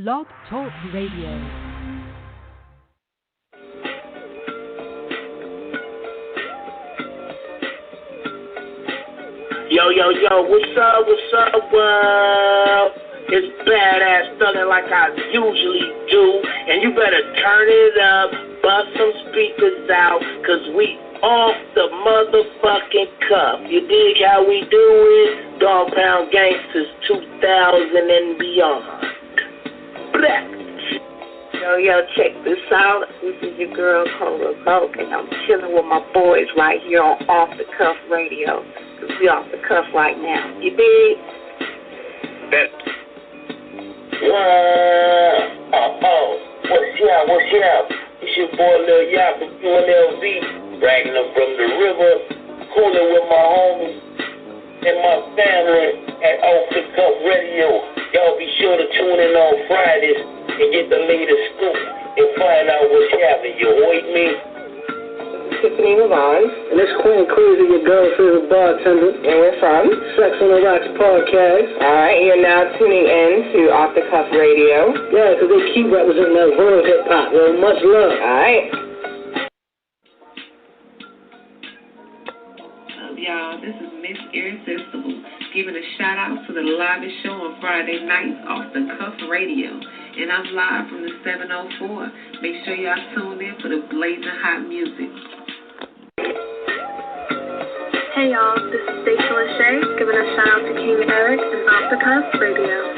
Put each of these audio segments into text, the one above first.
Blog Talk Radio. Yo, what's up, world? It's badass thuggin' like I usually do, and you better turn it up, bust some speakers out, cause we off the motherfucking cuff. You dig how we do it? Dog Pound Gangsters 2000 and beyond. Blah. Yo, check this out. This is your girl, Cola Vogue, and I'm chilling with my boys right here on Off the Cuff Radio. Cause we off the cuff right now. You dig? What's up? It's your boy Lil Yap from UNLV, bragging up from the river, cooling with my homies and my family at Off the Cuff Radio. Y'all be sure to tune in on Fridays and get the latest scoop and find out what's happening. You heard me? Tiffany Lavon. And it's Queen Cruiser, your girl's favorite bartender. And we're from Sex on the Rocks podcast. Alright, you're now tuning in to Off the Cuff Radio. Yeah, because they keep representing that world hip hop. Well, much love. Alright. Y'all, this is Miss Irresistible, giving a shout out to the livest show on Friday nights Off the Cuff Radio. And I'm live from the 704. Make sure y'all tune in for the blazing hot music. Hey y'all, this is Stacey Lachey, giving a shout out to King Eric and Off the Cuff Radio.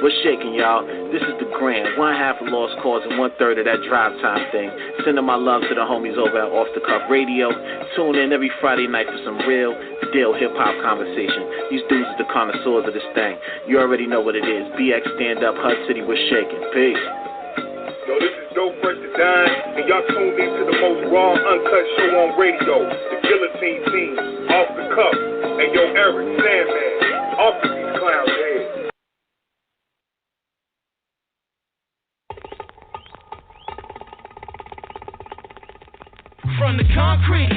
What's shaking, y'all? This is the Grand, one half of Lost Cause and 1/3 of that drive time thing. Sending my love to the homies over at Off the Cuff Radio. Tune in every Friday night for some real deal hip-hop conversation. These dudes are the connoisseurs of this thing. You already know what it is. BX Stand Up, HUD City, we're shaking. Peace. Yo, this is Dope Fresh to Dine, and y'all tuned in to the most raw, uncut show on radio, the Guillotine Team, Off the Cuff. And yo, Eric, Sandman, off of these clowns' heads. From the concrete,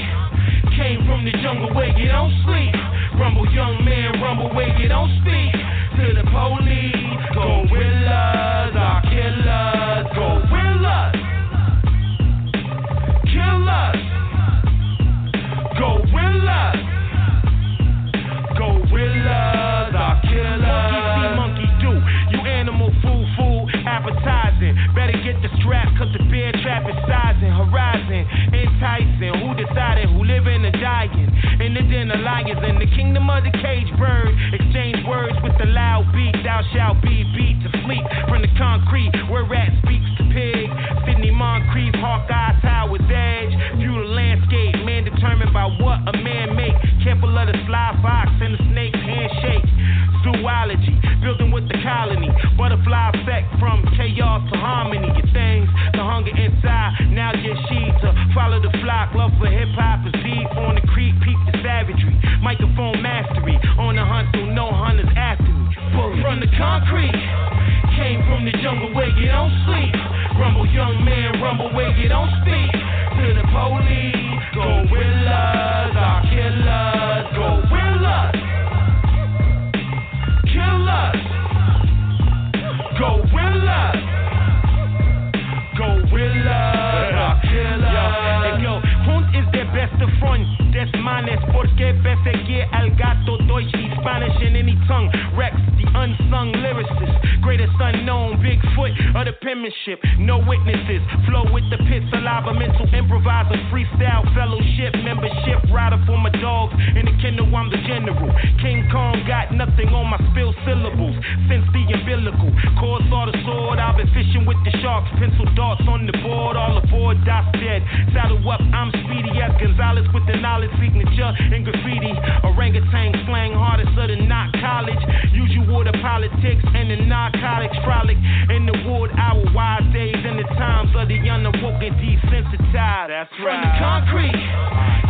came from the jungle where you don't sleep. Rumble, young man, rumble where you don't speak. To the police, gorillas, our killers, gorillas, killers, gorillas, gorillas, our killers. Monkey see, monkey do. You animal food, appetizing. Better get the strap, cause the bear trap is sizing. Horizon, enticing. Who decided who living or dying? In the den of lions, in the kingdom of the caged bird. Exchange words with the loud beat. Thou shalt be beat to sleep from the concrete where rat speaks to pig. Sydney Moncrief, Hawkeye, Tower's edge. View the landscape, man determined by what a man make. Careful of the sly fox and the snake's handshake. Zoology, building with the colony. Butterfly effect from chaos to harmony. Your things, the hunger inside. Now get she to follow the flock. Love for hip hop is deep on the creek. Peep the savagery. Microphone mastery. On the hunt, so no hunters after me. But from the concrete, came from the jungle where you don't sleep. Rumble, young man, rumble where you don't speak. To the police, gorillas, our killers, gorillas. Killers, gorillas, gorillas, are killers. Yo, Hunt is their best of front. Desmanes, porque perseguir al gato, Deutsch, Spanish in any tongue. Reks, the unsung lyricist, greatest unknown, Bigfoot of the penmanship. No witnesses, flow with the pit, saliva, mental improviser, freestyle, fellowship, membership, rider for my dogs. In the kennel, I'm the general. King Kong got nothing on my spill syllables. Since the umbilical, cord saw the sword. I've been fishing with the sharks, pencil darts on the board. All aboard, Doc's dead. Saddle up, I'm speedy as Gonzalez with the knowledge signature and graffiti. Orangutan slang, hardest of the not college. Usual the politics and the narcotics frolic. In the wood, our wise days and the times of the unawoke and desensitized. That's right. From the concrete,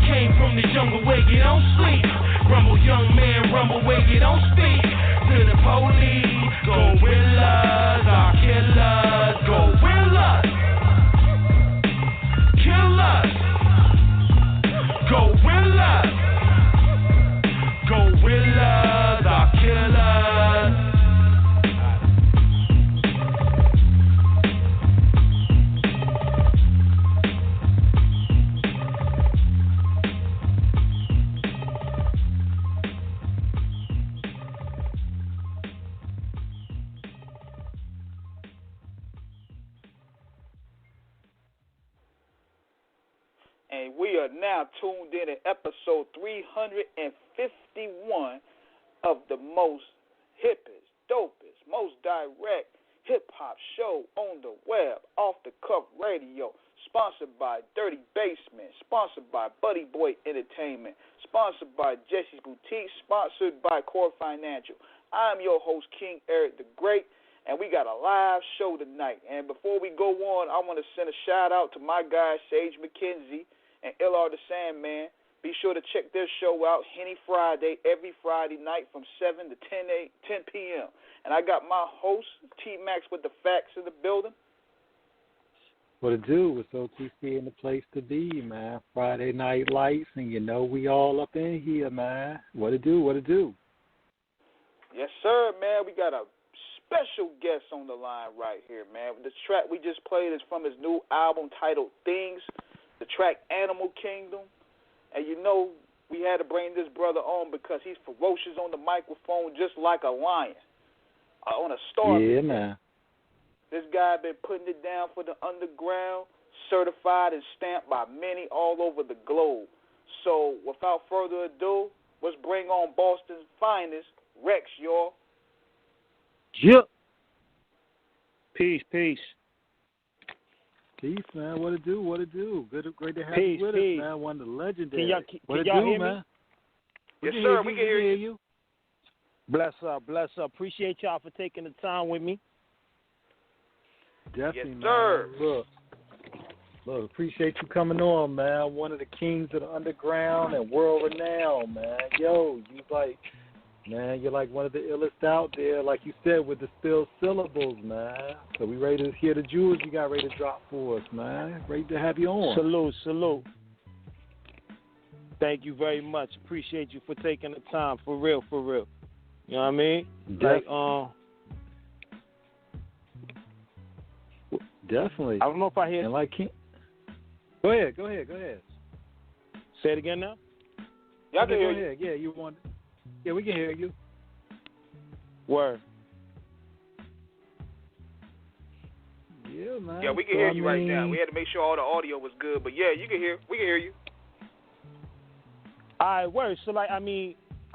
came from the jungle where you don't sleep. Rumble, young man, rumble where you don't speak. To the police, gorillas, our killers, gorillas, killers, gorillas, gorillas, our killers. And we are now tuned in at episode 351 of the most hippest, dopest, most direct hip-hop show on the web, Off the Cuff Radio, sponsored by Dirty Basement, sponsored by Buddy Boy Entertainment, sponsored by Jesse's Boutique, sponsored by Core Financial. I'm your host, King Eric the Great, and we got a live show tonight. And before we go on, I want to send a shout-out to my guy, Sage McKenzie, and LR the Sandman. Be sure to check their show out, Henny Friday, every Friday night from 7 to 10 p.m. And I got my host, T.Max with the facts in the building. What it do? It's OTC in the place to be, man. Friday night lights, and you know we all up in here, man. What it do? What it do? Yes, sir, man. We got a special guest on the line right here, man. The track we just played is from his new album titled T.H.I.N.G.S, the track Animal Kingdom. And you know we had to bring this brother on because he's ferocious on the microphone just like a lion. On a star. Yeah, man. This guy been putting it down for the underground, certified and stamped by many all over the globe. So without further ado, let's bring on Boston's finest, Reks, y'all. Yep. Peace. Peace, man. What it do? What it do? Great to have you with us, man. One of the legendary. Can y'all hear man? Me? Yes, sir. We can hear you. Bless up. Appreciate y'all for taking the time with me. Definitely, yes, sir. Man. Look, appreciate you coming on, man. One of the kings of the underground and world renowned, man. Yo, you're like one of the illest out there, like you said, with the spilled syllables, man. So we ready to hear the jewels you got ready to drop for us, man. Great to have you on. Salute. Thank you very much. Appreciate you for taking the time, for real. You know what I mean? Definitely. I don't know if I hear. And like, go ahead. Say it again now. Y'all can hear you. Yeah, you want. Yeah, we can hear you. Word. Yeah, man. Yeah, we can hear you right now. We had to make sure all the audio was good, but yeah, we can hear you. All right, word. So I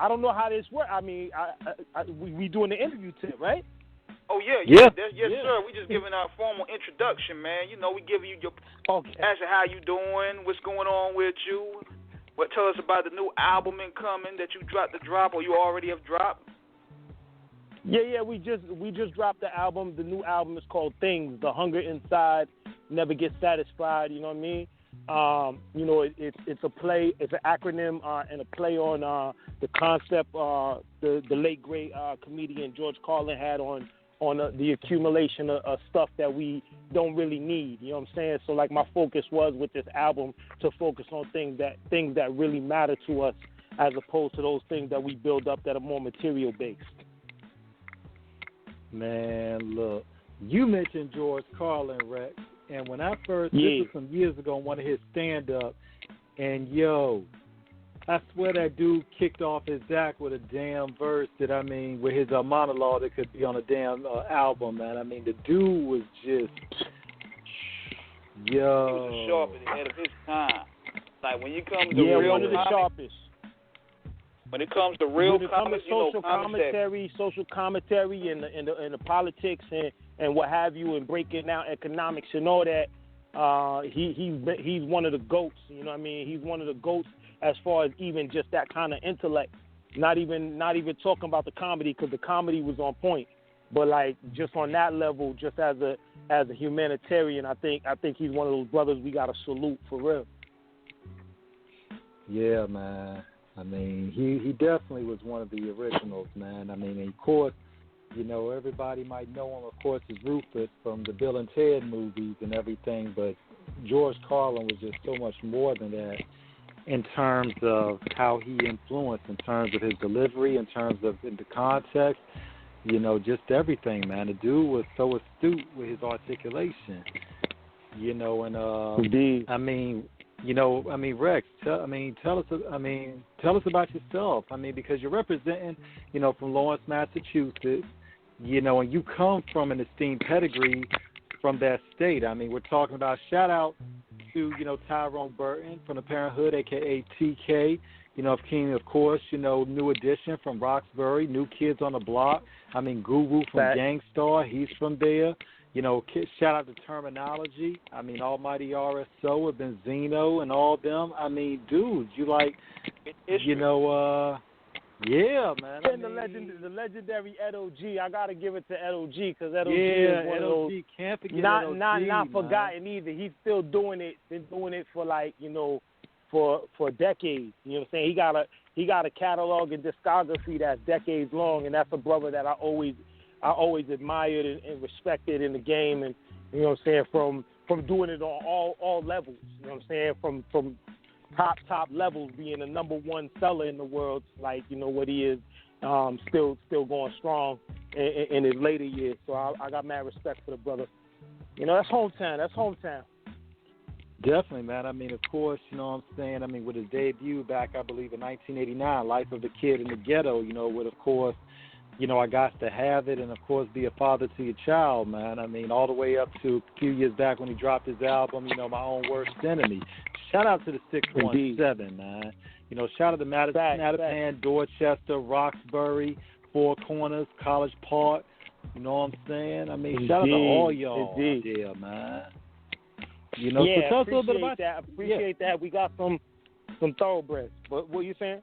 don't know how this works. We doing the interview tip, right? Oh yeah. Yes, sir. We just giving our formal introduction, man. You know, we giving you your asking how you doing, what's going on with you. Tell us about the new album incoming that you drop or you already have dropped. Yeah. We just dropped the album. The new album is called T.H.I.N.G.S. The Hunger Inside Never Gets Satisfied. You know what I mean? It's a play. It's an acronym and a play on the concept the late great comedian George Carlin had on the accumulation of stuff that we don't really need. You know what I'm saying? So like my focus was with this album to focus on things that really matter to us, as opposed to those things that we build up that are more material based. Man, look, you mentioned George Carlin, Reks, and when I first this was some years ago on one of his stand-up, and I swear that dude kicked off his act with a damn verse with his monologue that could be on a damn album, man. The dude was just, He was the sharpest ahead of his time. Like when you come to real one of the sharpest. When it comes to real comedy, social commentary and the politics and what have you, and breaking down economics and all that, he's one of the GOATs. You know what I mean? He's one of the GOATs as far as even just that kind of intellect. Not even talking about the comedy, because the comedy was on point, but like just on that level, just as a humanitarian, I think he's one of those brothers we gotta salute for real. Yeah, man. He definitely was one of the originals, man. Of course, everybody might know him, of course, as Rufus from the Bill and Ted movies and everything, but George Carlin was just so much more than that in terms of how he influenced, in terms of his delivery, in terms of in the context, just everything, man. The dude was so astute with his articulation, Indeed. Reks, tell us about yourself. Because you're representing, from Lawrence, Massachusetts, and you come from an esteemed pedigree from that state. We're talking about shout out to, Tyrone Burton from the Parenthood, a.k.a. TK. Of King, of course, New Edition from Roxbury, New Kids on the Block. Guru from Gangstar, he's from there. Shout out to Terminology. Almighty RSO with Benzino and all them. Dudes, yeah, man. And the legendary Ed O.G. I gotta give it to Ed O.G. because Ed O.G. is one of those. Can't forget not Ed O.G., not forgotten either. He's still doing it. Been doing it for for decades. You know what I'm saying? He got a catalog and discography that's decades long, and that's a brother that I always admired and respected in the game, and you know what I'm saying, from doing it on all levels. You know what I'm saying? From top levels, being the number one seller in the world, what he is, still going strong in his later years. So I got mad respect for the brother. That's hometown. Definitely, man. Of course, you know what I'm saying? With his debut back, I believe, in 1989, Life of the Kid in the Ghetto, with, of course, I got to have it and, of course, be a father to your child, man. All the way up to a few years back when he dropped his album, My Own Worst Enemy. Shout out to the 617, man. Shout out to Mattapan, Dorchester, Roxbury, Four Corners, College Park. You know what I'm saying? Shout out to all y'all there, man. So tell us a little bit about that. Appreciate that. We got some thoroughbreds. What were you saying?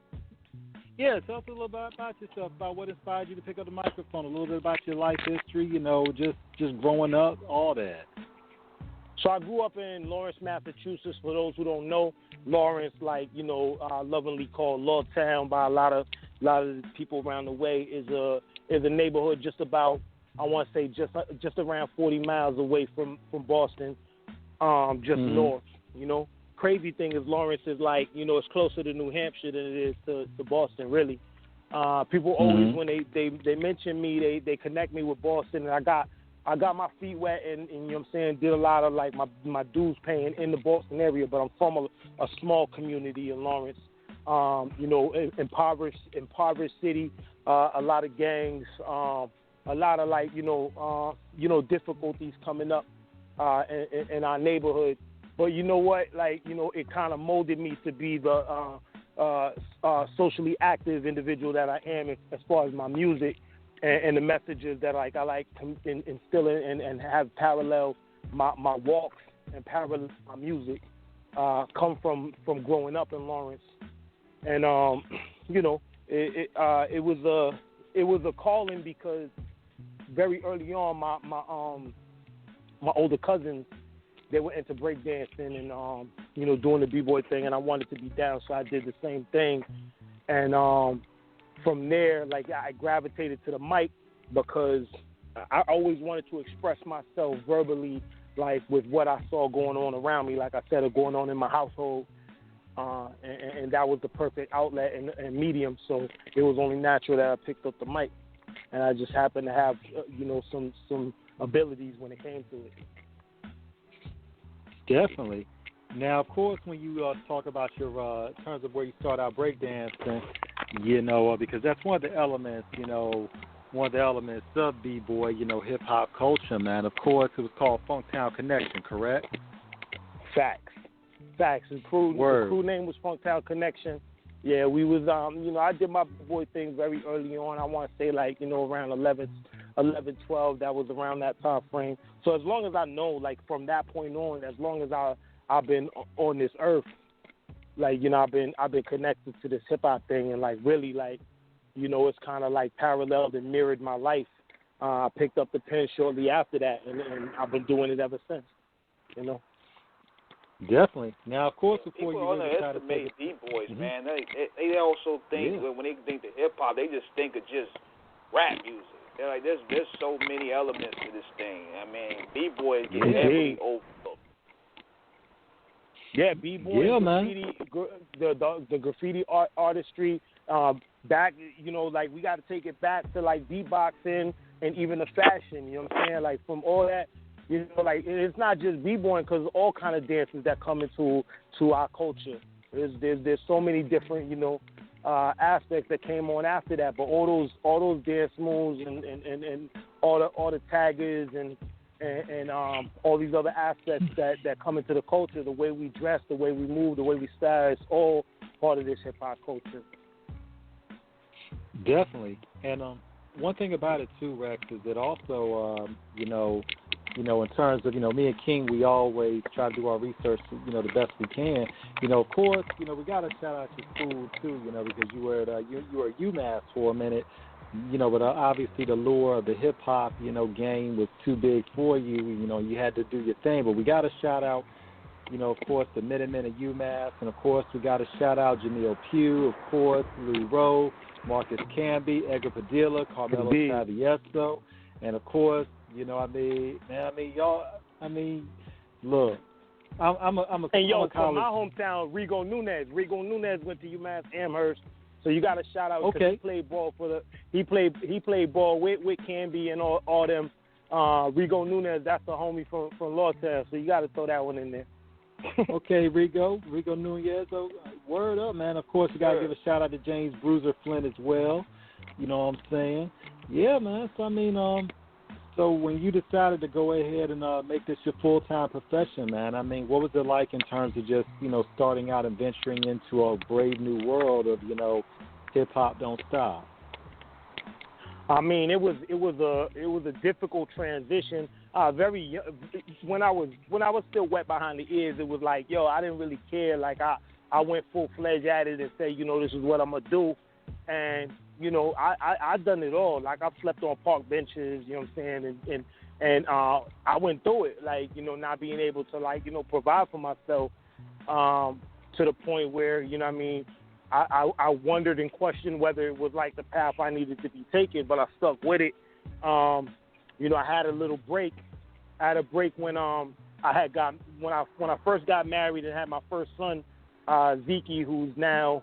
Yeah, tell us a little bit about yourself, about what inspired you to pick up the microphone, a little bit about your life history, just growing up, all that. So I grew up in Lawrence, Massachusetts. For those who don't know, Lawrence, lovingly called Lawtown by a lot of the people around the way, is a neighborhood just about, I want to say, just around 40 miles away from Boston, north. Crazy thing is Lawrence is it's closer to New Hampshire than it is to Boston, really. People always, when they mention me, they connect me with Boston, and I got my feet wet and you know what I'm saying, did a lot of my dues paying in the Boston area, but I'm from a small community in Lawrence, impoverished city, a lot of gangs, a lot of difficulties coming up in our neighborhood. But you know what? It kind of molded me to be the socially active individual that I am as far as my music and the messages that I like to instill and have parallel my walks and parallel my music come from growing up in Lawrence. And it was a calling because very early on my older cousins, they were into breakdancing and, doing the B-boy thing, and I wanted to be down, so I did the same thing. And from there, I gravitated to the mic because I always wanted to express myself verbally, with what I saw going on around me, like I said, or going on in my household. And that was the perfect outlet and medium, so it was only natural that I picked up the mic. And I just happened to have, some abilities when it came to it. Definitely. Now, of course, when you talk about your in terms of where you start out breakdancing, because that's one of the elements, of B-boy, hip hop culture, man. Of course, it was called Funktown Connection, correct? Facts. The crew name was Funktown Connection. Yeah, we was I did my boy thing very early on. I want to say around 11, 12. That was around that time frame. So as long as I know, from that point on, as long as I've been on this earth, I've been connected to this hip hop thing, and really it's kind of paralleled and mirrored my life. I picked up the pen shortly after that, and I've been doing it ever since. Definitely. Now, of course, before people you really try to underestimate B-boys, man. They also think when they think of hip hop, they just think of just rap music. They're like, there's so many elements to this thing. B-boys get heavily overlooked. Yeah, B-boys, graffiti, the graffiti artistry. Back, we got to take it back to beatboxing and even the fashion. You know what I'm saying? From all that. It's not just b-boying, because all kind of dances that come into our culture. There's so many different aspects that came on after that. But all those dance moves and all the taggers and all these other aspects that come into the culture, the way we dress, the way we move, the way we style, it's all part of this hip hop culture. Definitely. And one thing about it too, Rex, is that also, in terms of, me and King, we always try to do our research, the best we can. Of course, we got to shout out your school too, because you were at UMass for a minute, but obviously the lure of the hip hop, game was too big for you. You had to do your thing. But we got to shout out, of course, the Minutemen at UMass, and of course we got to shout out Jamil Pugh, of course, Louis Rowe, Marcus Camby, Edgar Padilla, Carmelo Tavieso, and of course, y'all. Look, I'm a from my hometown, Rigo Nunez. Rigo Nunez went to UMass Amherst, so you got to shout out because he played ball he played ball with Camby and all them. Rigo Nunez, that's the homie from Lawtown, so you got to throw that one in there. Okay, Rigo Nunez. Word up, man. Of course, you got to give a shout out to James Bruiser Flynn as well. You know what I'm saying? Yeah, man. So, so when you decided to go ahead and make this your full-time profession, man, what was it like in terms of just, starting out and venturing into a brave new world of, hip-hop don't stop? It was a difficult transition. Very young, when I was still wet behind the ears, it was like, I didn't really care. Like I went full-fledged at it and said, this is what I'm gonna do, and I done it all. Like I've slept on park benches, you know what I'm saying, and I went through it, like not being able to provide for myself, to the point where I wondered and questioned whether it was like the path I needed to be taken, but I stuck with it. I had a little break. I had a break when when I first got married and had my first son, Zeke, who's now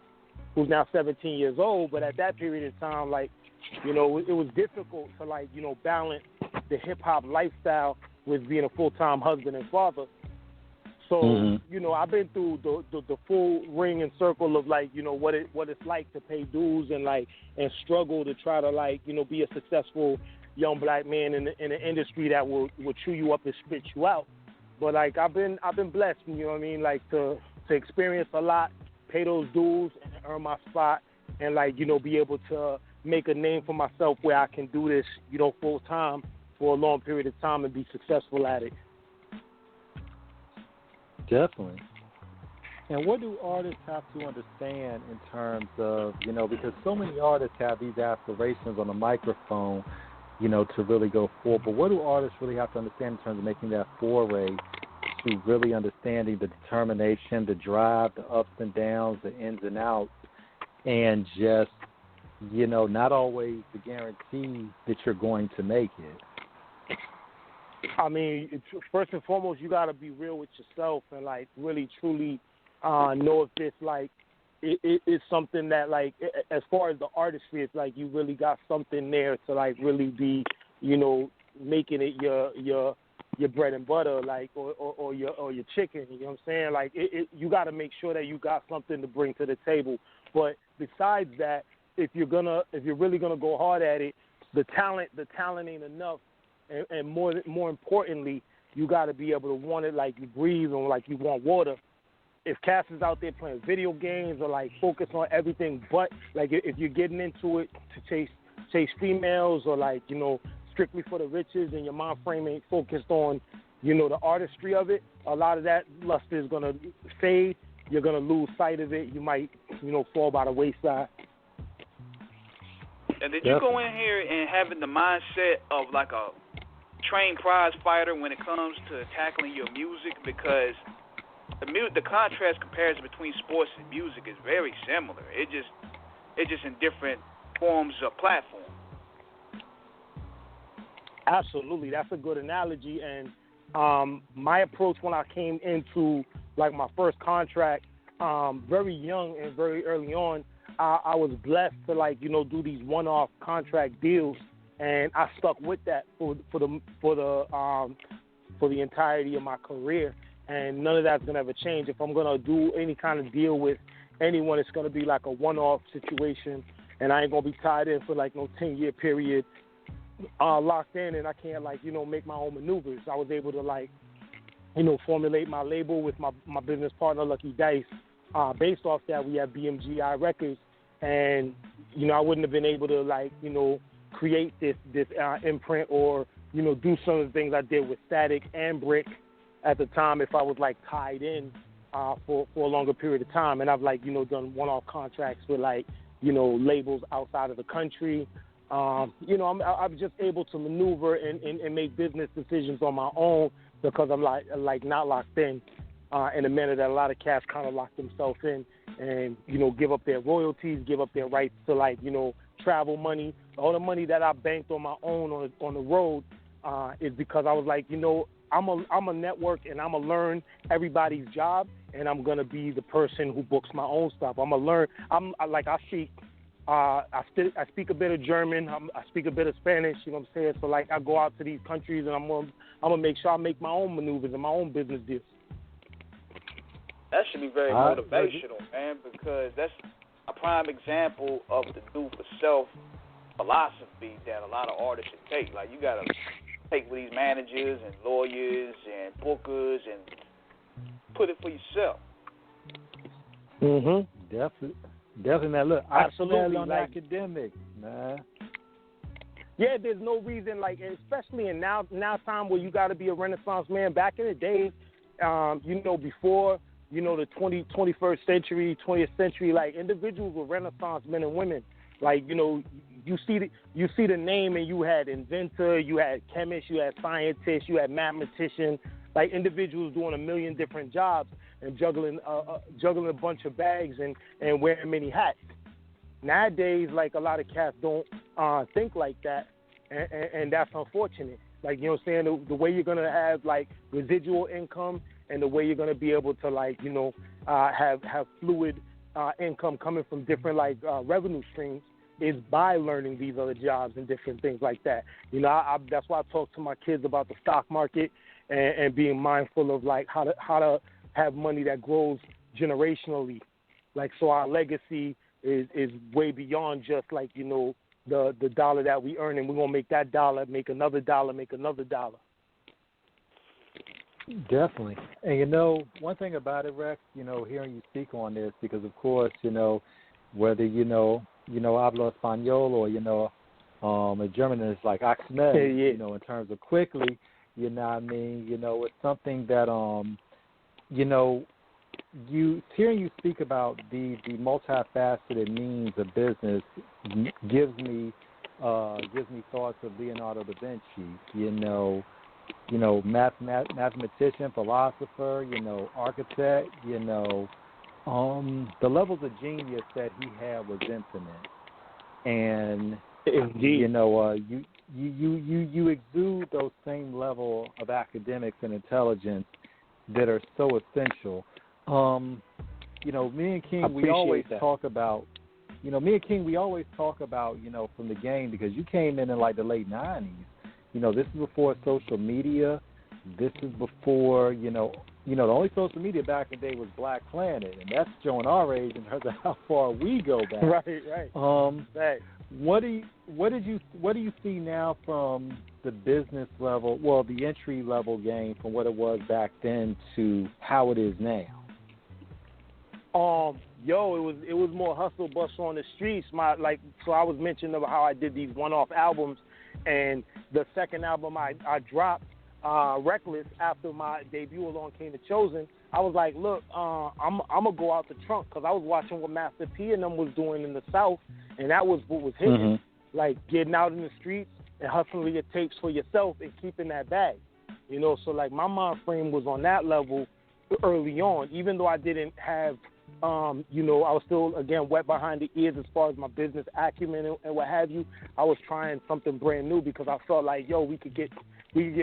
17 years old. But at that period of time, it was difficult to balance the hip hop lifestyle with being a full-time husband and father. So, I've been through the full ring and circle of what it's like to pay dues and struggle to try to be a successful young black man in an industry that will chew you up and spit you out. But I've been blessed, to experience a lot, pay those dues and earn my spot, and be able to make a name for myself where I can do this, full time for a long period of time and be successful at it. Definitely. And what do artists have to understand in terms of, because so many artists have these aspirations on the microphone, to really go forward. But what do artists really have to understand in terms of making that foray to really understanding the determination, the drive, the ups and downs, the ins and outs, and just, not always the guarantee that you're going to make it? First and foremost, you got to be real with yourself and really truly know if this it's something that as far as the artistry, it's you really got something there to really be making it your bread and butter or your chicken. You know what I'm saying? You got to make sure that you got something to bring to the table. But besides that, if you're really gonna go hard at it, the talent ain't enough. And more importantly, you got to be able to want it like you breathe or like you want water. If Cass is out there playing video games or focus on everything but if you're getting into it to chase females or strictly for the riches and your mind frame ain't focused on the artistry of it, a lot of that luster is gonna fade. You're gonna lose sight of it. You might fall by the wayside. And did you go in here and having the mindset of a trained prize fighter when it comes to tackling your music? Because the contrast comparison between sports and music is very similar. It's just in different forms of platform. Absolutely, that's a good analogy. And my approach when I came into my first contract, very young and very early on, I was blessed to do these one-off contract deals, and I stuck with that for the entirety of my career. And none of that's gonna ever change. If I'm gonna do any kind of deal with anyone, it's gonna be a one-off situation, and I ain't gonna be tied in for no 10-year period. locked in, and I can't make my own maneuvers. I was able to formulate my label with my business partner Lucky Dice. Based off that, we have BMGI Records, and I wouldn't have been able to create this imprint or do some of the things I did with Static and Brick at the time if I was tied in for a longer period of time. And I've done one-off contracts with labels outside of the country. I'm just able to maneuver and make business decisions on my own because I'm not locked in a manner that a lot of cats kind of lock themselves in and give up their royalties, give up their rights to travel money. All the money that I banked on my own on the road is because I was I'm a network and I'm gonna learn everybody's job, and I'm gonna be the person who books my own stuff. I'm gonna learn. I speak a bit of German. I speak a bit of Spanish. You know what I'm saying? So I go out to these countries and I'm gonna make sure I make my own maneuvers and my own business deals. That should be very motivational, man, because that's a prime example of the do for self philosophy that a lot of artists should take. You gotta take with these managers and lawyers and bookers and put it for yourself. Definitely. Now look, absolutely on academics, man. Yeah, there's no reason, especially in now time where you got to be a Renaissance man. Back in the days, before the 21st century, 20th century, individuals were Renaissance men and women. You see the name, and you had inventor, you had chemist, you had scientist, you had mathematician, individuals doing a million different jobs and juggling a bunch of bags and wearing many hats. Nowadays, a lot of cats don't think like that, and that's unfortunate. You know what I'm saying? The way you're gonna have residual income, and the way you're gonna be able to have fluid income coming from different revenue streams is by learning these other jobs and different things like that. That's why I talk to my kids about the stock market and being mindful of how to have money that grows generationally, so our legacy is way beyond just the dollar that we earn, and we're gonna make that dollar make another dollar, make another dollar. Definitely. And one thing about it, Rex, hearing you speak on this, because of course, whether hablo español or a German is Axmed, in terms of quickly, you know what I mean? It's something that hearing you speak about the multifaceted means of business gives me thoughts of Leonardo da Vinci, mathematician, philosopher, architect, the levels of genius that he had was infinite. And indeed, you exude those same level of academics and intelligence that are so essential. Me and King, we always talk about, from the game, because you came in the late 90s. This is before social media. This is before, the only social media back in the day was Black Planet, and that's showing our age in terms of how far we go back. Right. Right. What do you see now from the business level, the entry level game from what it was back then to how it is now? It was more hustle bustle on the streets. So I was mentioning about how I did these one-off albums, and the second album I dropped, Reckless, after my debut along came T.H.I.N.G.S. I was like, look, I'm gonna go out the trunk, because I was watching what Master P and them was doing in the South, and that was what was hitting, getting out in the streets and hustling your tapes for yourself and keeping that bag, So my mind frame was on that level early on, even though I didn't have, I was still again wet behind the ears as far as my business acumen and what have you. I was trying something brand new because I felt we could get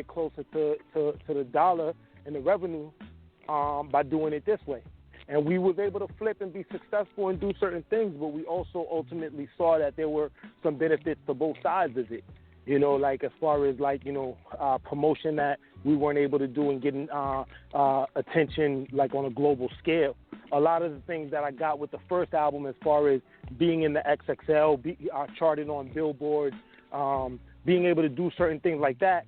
closer to the dollar and the revenue by doing it this way. And we was able to flip and be successful and do certain things, but we also ultimately saw that there were some benefits to both sides of it. As far as promotion that we weren't able to do and getting attention on a global scale. A lot of the things that I got with the first album, as far as being in the XXL, charted on Billboard, being able to do certain things like that,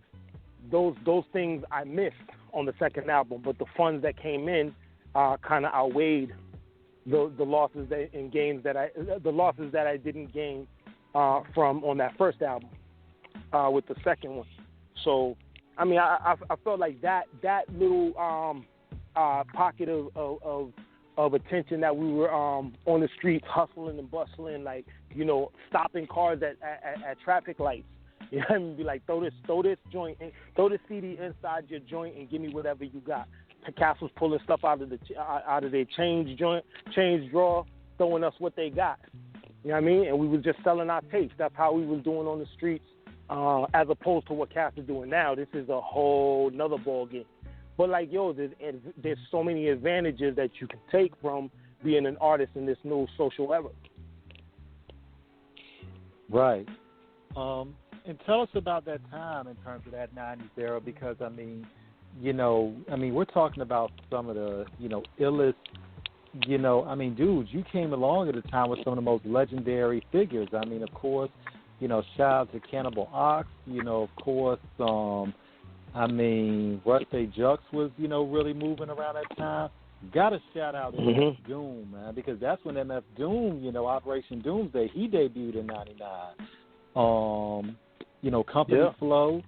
those things I missed on the second album. But the funds that came in kind of outweighed the losses in games that I didn't gain from on that first album with the second one. So I mean, I felt like that little pocket of attention that we were on the streets hustling and bustling, like, you know, stopping cars at traffic lights. You know what I mean? Be like, throw this joint, throw this CD inside your joint and give me whatever you got. Cats was pulling stuff out of their change drawer, throwing us what they got. You know what I mean? And we was just selling our tapes. That's how we was doing on the streets, as opposed to what Cats are doing now. This is a whole nother ball game. But like, yo, there's so many advantages that you can take from being an artist in this new social era. Right. And tell us about that time in terms of that 90s era, because, I mean, you know, we're talking about some of the, you know, illest, you know, I mean, dudes, you came along at a time with some of the most legendary figures. I mean, of course, you know, shout out to Cannibal Ox, you know, of course, I mean, Rush Jux was, you know, really moving around that time. Got to shout out MF Doom, man, because that's when MF Doom, you know, Operation Doomsday, he debuted in 99. You know, Company Flow.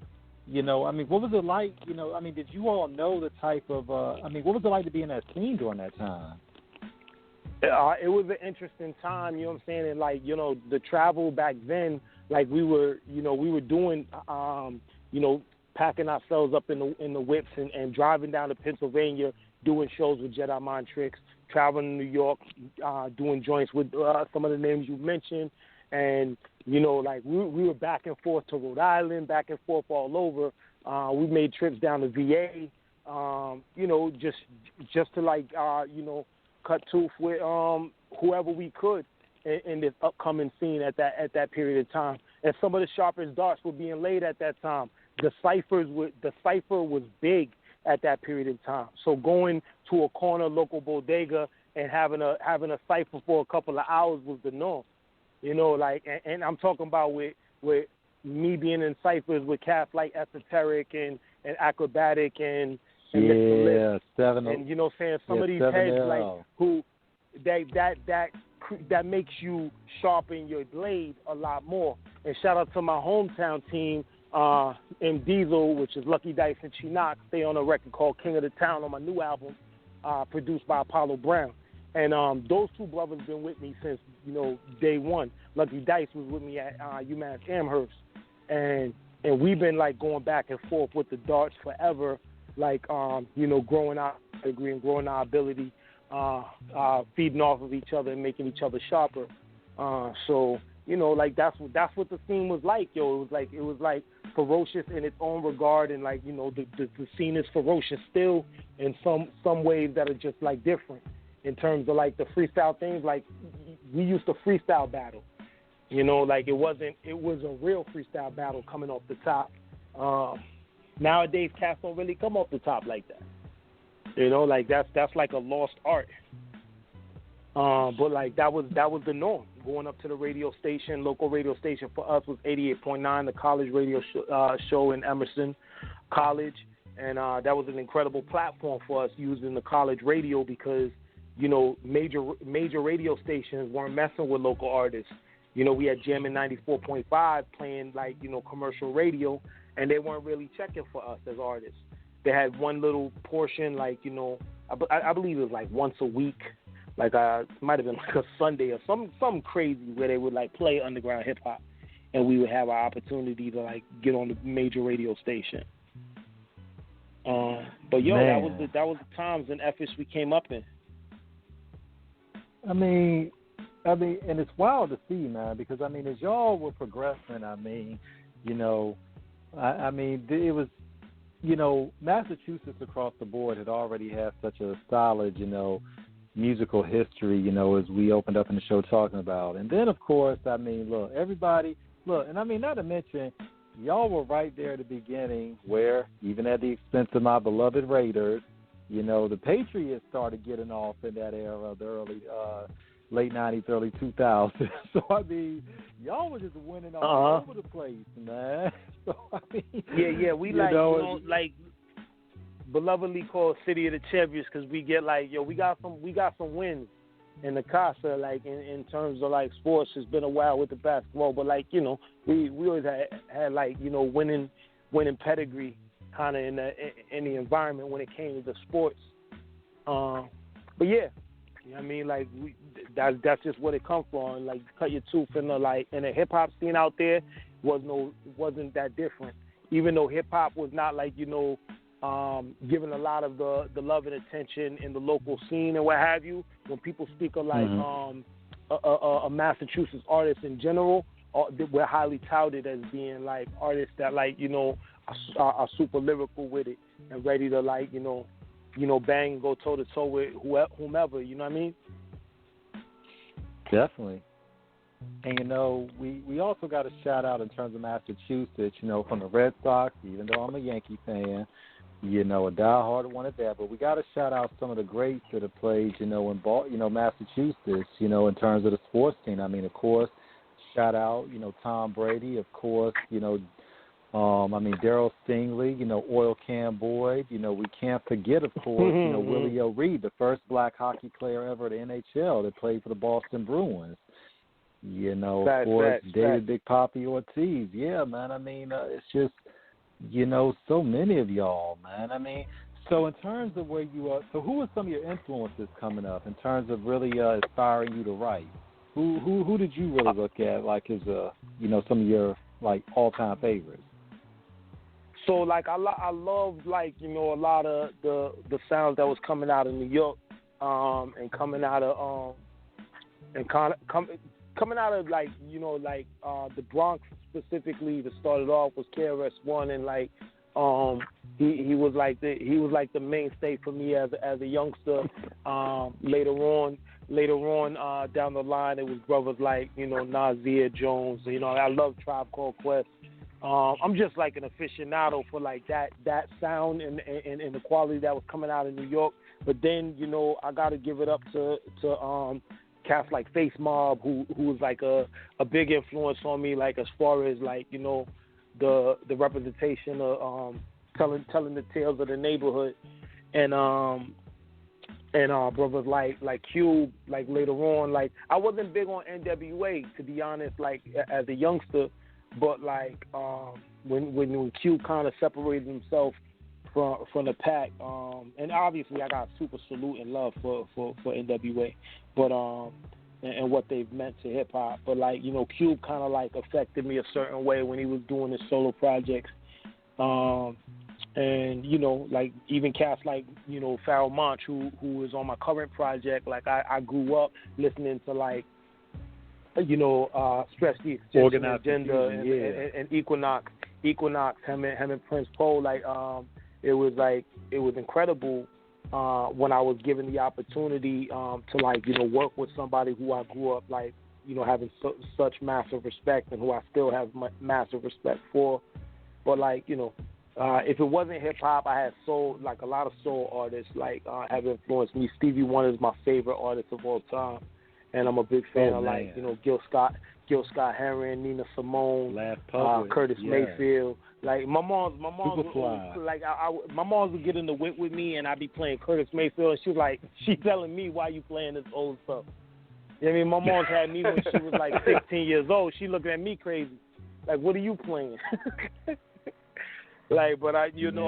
You know, I mean, what was it like? You know, I mean, did you all know the type of, what was it like to be in that scene during that time? It was an interesting time, you know what I'm saying? And, like, you know, the travel back then, like, we were doing, you know, packing ourselves up in the whips and driving down to Pennsylvania, doing shows with Jedi Mind Tricks, traveling to New York, doing joints with some of the names you mentioned. And, you know, like, we were back and forth to Rhode Island, back and forth all over. We made trips down to VA, you know, just to, like, you know, cut tooth with whoever we could in this upcoming scene at that period of time. And some of the sharpest darts were being laid at that time. The cipher was big at that period of time. So going to a corner local bodega and having a cipher for a couple of hours was the norm. You know, like, and I'm talking about with me being in ciphers with cats like Esoteric and Acrobatic and Mr. Lip. And, you know, saying some of these heads, like, who that makes you sharpen your blade a lot more. And shout out to my hometown team, M Diesel, which is Lucky Dice and T.H.I.N.G.S. They on a record called King of the Town on my new album, produced by Apollo Brown. And those two brothers been with me since, you know, day one. Lucky Dice was with me at UMass Amherst. And we've been, like, going back and forth with the darts forever, like, you know, growing our degree and growing our ability, feeding off of each other and making each other sharper. So, you know, like, that's what the scene was like, yo. It was like ferocious in its own regard, and, like, you know, the scene is ferocious still in some ways that are just, like, different. In terms of, like, the freestyle things, like, we used to freestyle battle. You know, like, it was a real freestyle battle coming off the top. Nowadays, cats don't really come off the top like that. You know, like, that's like a lost art. But, like, that was the norm. Going up to the radio station, local radio station for us was 88.9, the college radio show in Emerson College. And that was an incredible platform for us using the college radio because, you know, major radio stations weren't messing with local artists. You know, we had Jammin' 94.5 playing, like, you know, commercial radio, and they weren't really checking for us as artists. They had one little portion, like, you know, I believe it was like once a week, like it might have been like a Sunday or something crazy where they would, like, play underground hip hop, and we would have our opportunity to, like, get on the major radio station. But yo, that was the times and efforts we came up in. I mean, and it's wild to see, man, because, I mean, as y'all were progressing, I mean, you know, I mean, it was, you know, Massachusetts across the board had already had such a solid, you know, musical history, you know, as we opened up in the show talking about. And then, of course, I mean, and I mean, not to mention, y'all were right there at the beginning where, even at the expense of my beloved Raiders, you know, the Patriots started getting off in that era, the early late 90s, early 2000s. So, I mean, y'all were just winning all over the place, man. So, I mean, yeah, we like belovedly called City of the Champions because we get we got some wins in the Casa, like in terms of like sports. It's been a while with the basketball, but like we always had like winning pedigree kind of in the environment when it came to sports. But yeah, I mean, like that's just what it comes from. Like cut your tooth in the hip hop scene out there wasn't that different. Even though hip hop was not like given a lot of the love and attention in the local scene and what have you. When people speak of like a Massachusetts artist in general, we're highly touted as being like artists that are super lyrical with it and ready to bang and go toe to toe with whomever. You know what I mean? Definitely. And we also got a shout out in terms of Massachusetts, from the Red Sox, even though I'm a Yankee fan, a diehard one at that. But we got to shout out some of the greats that have played, in Massachusetts, in terms of the sports team. I mean, of course, shout out, Tom Brady, of course, Darryl Stingley, Oil Can Boyd, we can't forget, of course, Willie O'Reed, the first black hockey player ever at the NHL that played for the Boston Bruins. Of course, David Big Papi Ortiz. Yeah, man, I mean, it's just, so many of y'all, man. I mean, so in terms of where you are, so who are some of your influences coming up in terms of really inspiring you to write? Who did you really look at, like, as, some of your, like, all-time favorites? So, like, I love, like, a lot of the sounds that was coming out of New York and coming out of, coming out of like the Bronx specifically. To start it off was KRS-One, and like he was like the mainstay for me as a youngster. Later on down the line, it was brothers like Nasir Jones. I love Tribe Called Quest. I'm just like an aficionado for like that sound and the quality that was coming out of New York. But then I got to give it up to cats like Face Mob, who was like a big influence on me, like as far as like the representation of telling the tales of the neighborhood, and brothers like Cube, like later on, like I wasn't big on NWA, to be honest, like as a youngster, but like when Cube kind of separated himself from the pack, and obviously I got super salute and love for NWA, but and what they've meant to hip hop. But like Cube kind of like affected me a certain way when he was doing his solo projects, and like even cats like Pharoah Monch, who is on my current project. Like I grew up listening to like Stretch the Extension Agenda and Equinox, him and Prince Paul. Like it was incredible when I was given the opportunity to like work with somebody who I grew up like having such massive respect, and who I still have massive respect for. But like if it wasn't hip hop, I had soul, like a lot of soul artists like have influenced me. Stevie Wonder is my favorite artist of all time, and I'm a big fan of like Gil Scott Heron, Nina Simone, Curtis Mayfield. Like my mom's like my mom's would get in the whip with me, and I'd be playing Curtis Mayfield, and she's telling me, why you playing this old stuff? I mean, my mom's had me when she was like 16 years old. She looking at me crazy, like, what are you playing? Like, but I got an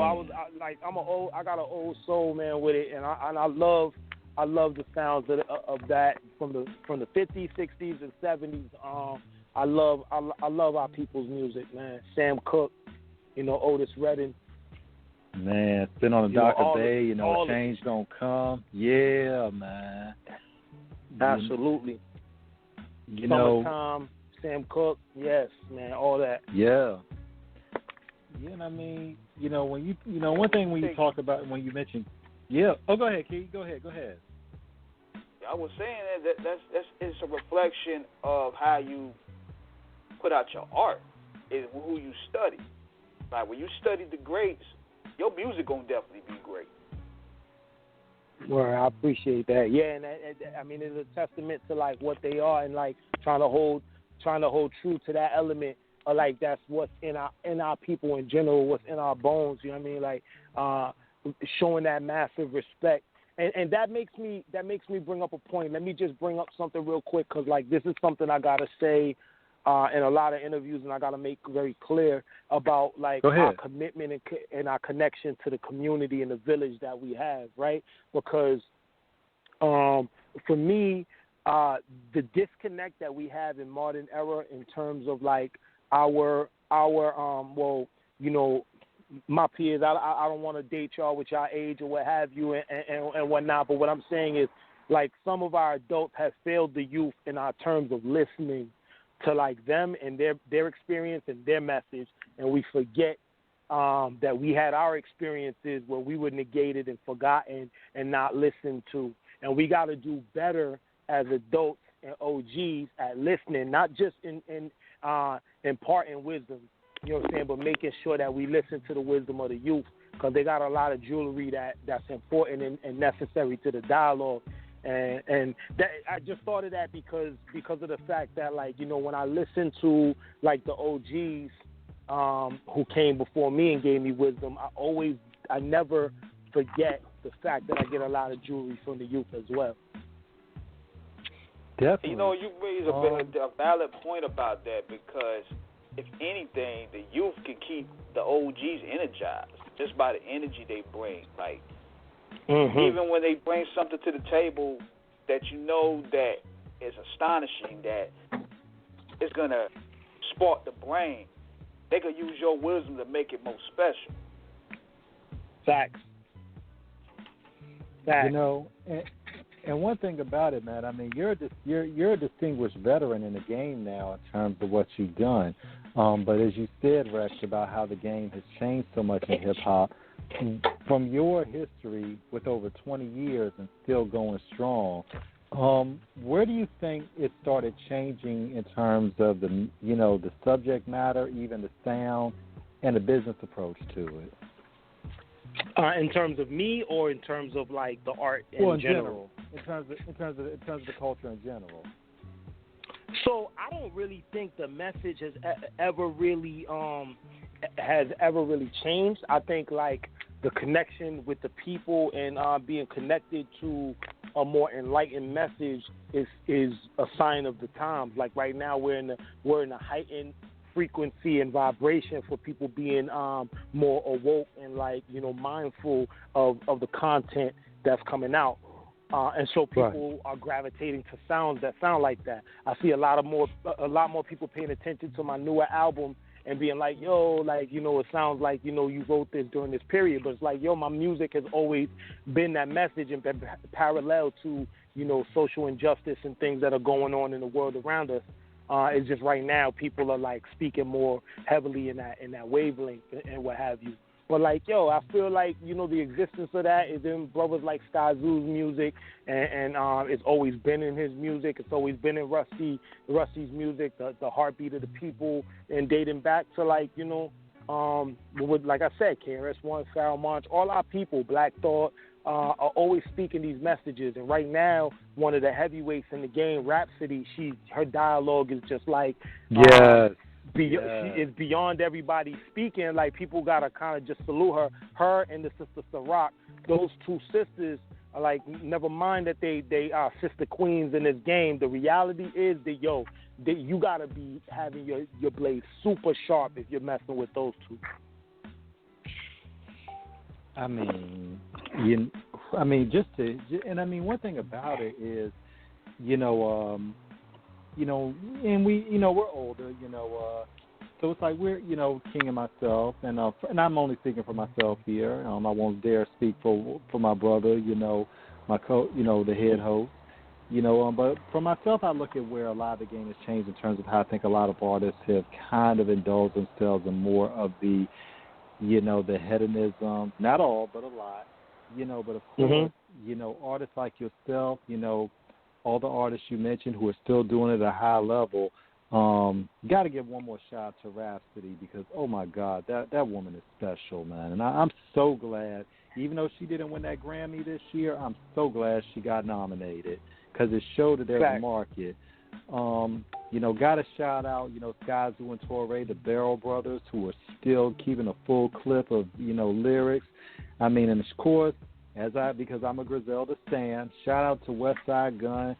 old soul, man, with it, and I love the sounds of that from the 50s, 60s, and 70s. I love our people's music, man. Sam Cooke, Otis Redding. Man, it's been on the dock of day. Change don't come. Yeah, man. Absolutely. Summertime, Sam Cooke. Yes, man. All that. Yeah. Yeah, and I mean, when you, one thing when you talk about, when you mention, yeah. Oh, go ahead, Key. Go ahead. I was saying that's it's a reflection of how you put out your art, is who you study. Like when you study the greats, your music gonna definitely be great. Well, I appreciate that. Yeah, and I mean, it's a testament to like what they are, and like trying to hold true to that element, or like that's what's in our people in general, what's in our bones. You know what I mean? Like showing that massive respect, and that makes me bring up a point. Let me just bring up something real quick, because like this is something I gotta say in a lot of interviews, and I gotta make very clear about like our commitment and our connection to the community and the village that we have, right? Because for me, the disconnect that we have in modern era in terms of like our well, you know, my peers, I don't want to date y'all with y'all age or what have you and whatnot, but what I'm saying is like some of our adults have failed the youth in our terms of listening to like them and their experience and their message, and we forget that we had our experiences where we were negated and forgotten and not listened to, and we got to do better as adults and OGs at listening, not just in imparting wisdom, you know what I'm saying, but making sure that we listen to the wisdom of the youth, because they got a lot of jewelry that's important and necessary to the dialogue. And that, I just thought of that because of the fact that, like, you know, when I listen to like the OGs who came before me and gave me wisdom, I never forget the fact that I get a lot of jewelry from the youth as well. Definitely. You know, you raise a valid point about that, because if anything, the youth can keep the OGs energized just by the energy they bring. Like, even when they bring something to the table that you know that is astonishing, that is going to spark the brain, they could use your wisdom to make it more special. Facts. You know, and one thing about it, man, I mean, you're a distinguished veteran in the game now in terms of what you've done. But as you said, Rex, about how the game has changed so much in hip-hop, from your history with over 20 years and still going strong, where do you think it started changing in terms of the subject matter, even the sound, and the business approach to it? In terms of me, or in terms of like the art in general? In terms of the culture in general. So I don't really think the message has ever really changed. I think like the connection with the people and being connected to a more enlightened message is a sign of the times. Like right now we're in a heightened frequency and vibration for people being more awoke and like, you know, mindful of the content that's coming out. And so people are gravitating to sounds that sound like that. I see a lot more people paying attention to my newer album and being like, yo, like, you know, it sounds like, you know, you wrote this during this period. But it's like, yo, my music has always been that message and been parallel to, you know, social injustice and things that are going on in the world around us. It's just right now people are like speaking more heavily in that wavelength and what have you. But like, yo, I feel like, you know, the existence of that is in brothers like Skyzoo's music, and it's always been in his music. It's always been in Rusty's music, the heartbeat of the people, and dating back to like, you know, with, like I said, KRS-One, Pharoah Monch, all our people, Black Thought, are always speaking these messages. And right now, one of the heavyweights in the game, Rhapsody, her dialogue is just like, she is beyond everybody speaking. Like, people gotta kind of just salute her and the sister Ciroc. Those two sisters are like, never mind that they are sister queens in this game. The reality is that you gotta be having your blade super sharp if you're messing with those two. I mean, one thing about it is, and we're older, so it's like we're, King and myself, and I'm only speaking for myself here. I won't dare speak for my brother, my the head host, but for myself, I look at where a lot of the game has changed in terms of how I think a lot of artists have kind of indulged themselves in more of the, the hedonism, not all, but a lot, but of course, artists like yourself, all the artists you mentioned who are still doing it at a high level, got to give one more shout out to Rhapsody, because, oh, my God, that woman is special, man. And I'm so glad, even though she didn't win that Grammy this year, I'm so glad she got nominated because it showed that there's a market. Got to shout out, Skyzoo and Torre, the Barrel Brothers, who are still keeping a full clip of, lyrics. I mean, and of course, because I'm a Griselda stan, shout out to West Side Gun,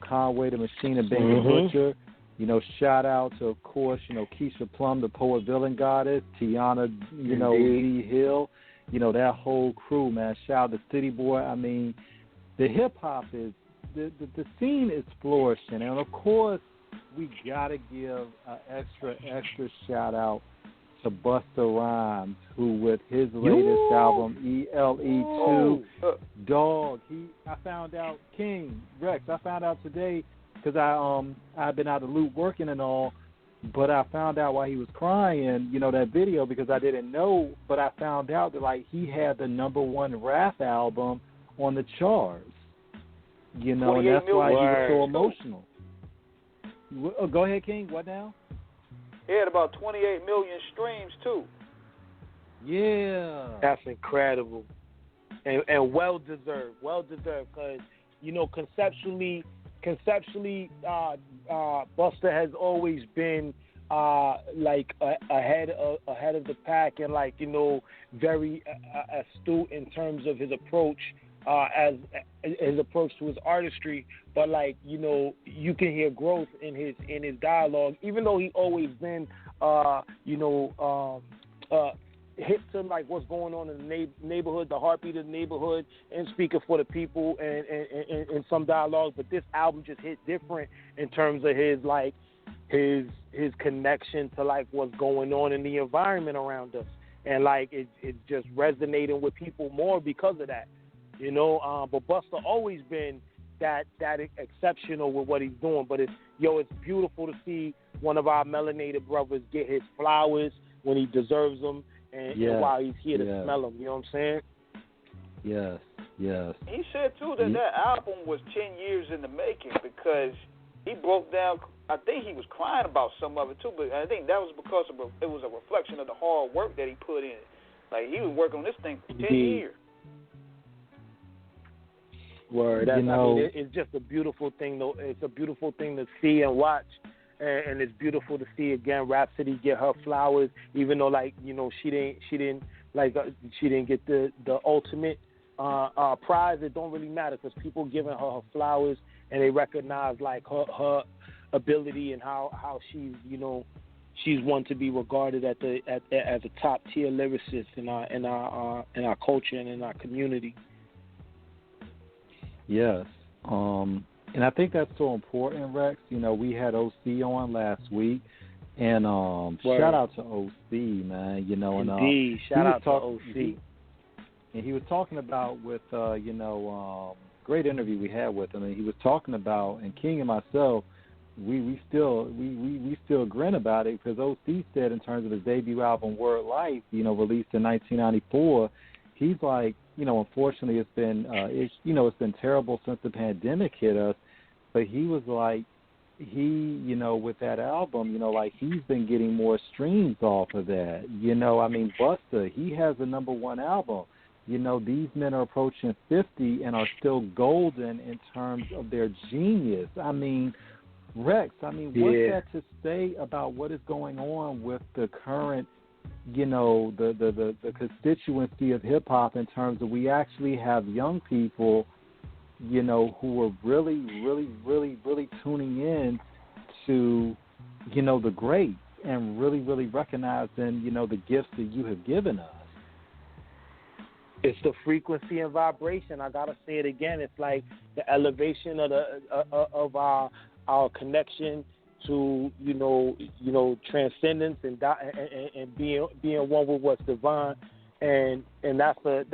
Conway the Machine and Benny Butcher. Shout out to, of course, Keisha Plum, the poet villain goddess, Tiana, D. Hill, that whole crew, man. Shout out to City Boy. I mean, the hip hop is, the scene is flourishing. And of course, we got to give an extra shout out to Busta Rhymes, who with his latest album, ELE2, Dog, I found out, King, Rex, I found out today, because I've been out of the loop working and all, but I found out while he was crying, that video, because I didn't know, but I found out that, like, he had the #1 rap album on the charts, and that's why he was so emotional. Go ahead, King. What now? He had about 28 million streams, too. Yeah. That's incredible. And well-deserved, because, conceptually, Busta has always been ahead of the pack and very astute in terms of his approach as his approach to his artistry. But you can hear growth in his dialogue, even though he always been hit to what's going on in the neighborhood, the heartbeat of the neighborhood, and speaking for the people, and some dialogue. But this album just hit different in terms of his connection to what's going on in the environment around us, and it's just resonating with people more because of that, But Busta always been that exceptional with what he's doing. But it's beautiful to see one of our melanated brothers get his flowers when he deserves them. And while he's here to smell them, you know what I'm saying? Yes. He said, too, that album was 10 years in the making because he broke down. I think he was crying about some of it, too, but I think that was because it was a reflection of the hard work that he put in. He was working on this thing for 10 years. Word. I mean, it's just a beautiful thing, though. It's a beautiful thing to see and watch. And it's beautiful to see again Rhapsody get her flowers, even though she didn't get the ultimate prize. It don't really matter because people giving her flowers and they recognize her ability and how she's one to be regarded as a top tier lyricist in our culture and in our community. Yes. And I think that's so important, Rex. We had OC on last week, and shout out to OC, man. Indeed, shout out to OC. And he was talking about with, great interview we had with him, and he was talking about, and King and myself, we still grin about it because OC said in terms of his debut album Word Life, released in 1994, he's like, unfortunately it's been it's been terrible since the pandemic hit us. But he was like, with that album, he's been getting more streams off of that. I mean, Busta, he has a #1 album. These men are approaching 50 and are still golden in terms of their genius. I mean, Rex, what's that to say about what is going on with the current, the constituency of hip-hop in terms of we actually have young people who are really, really, really, really tuning in to, the greats and really, really recognizing, the gifts that you have given us. It's the frequency and vibration. I gotta say it again. It's like the elevation of our connection to transcendence and being one with what's divine, and that's a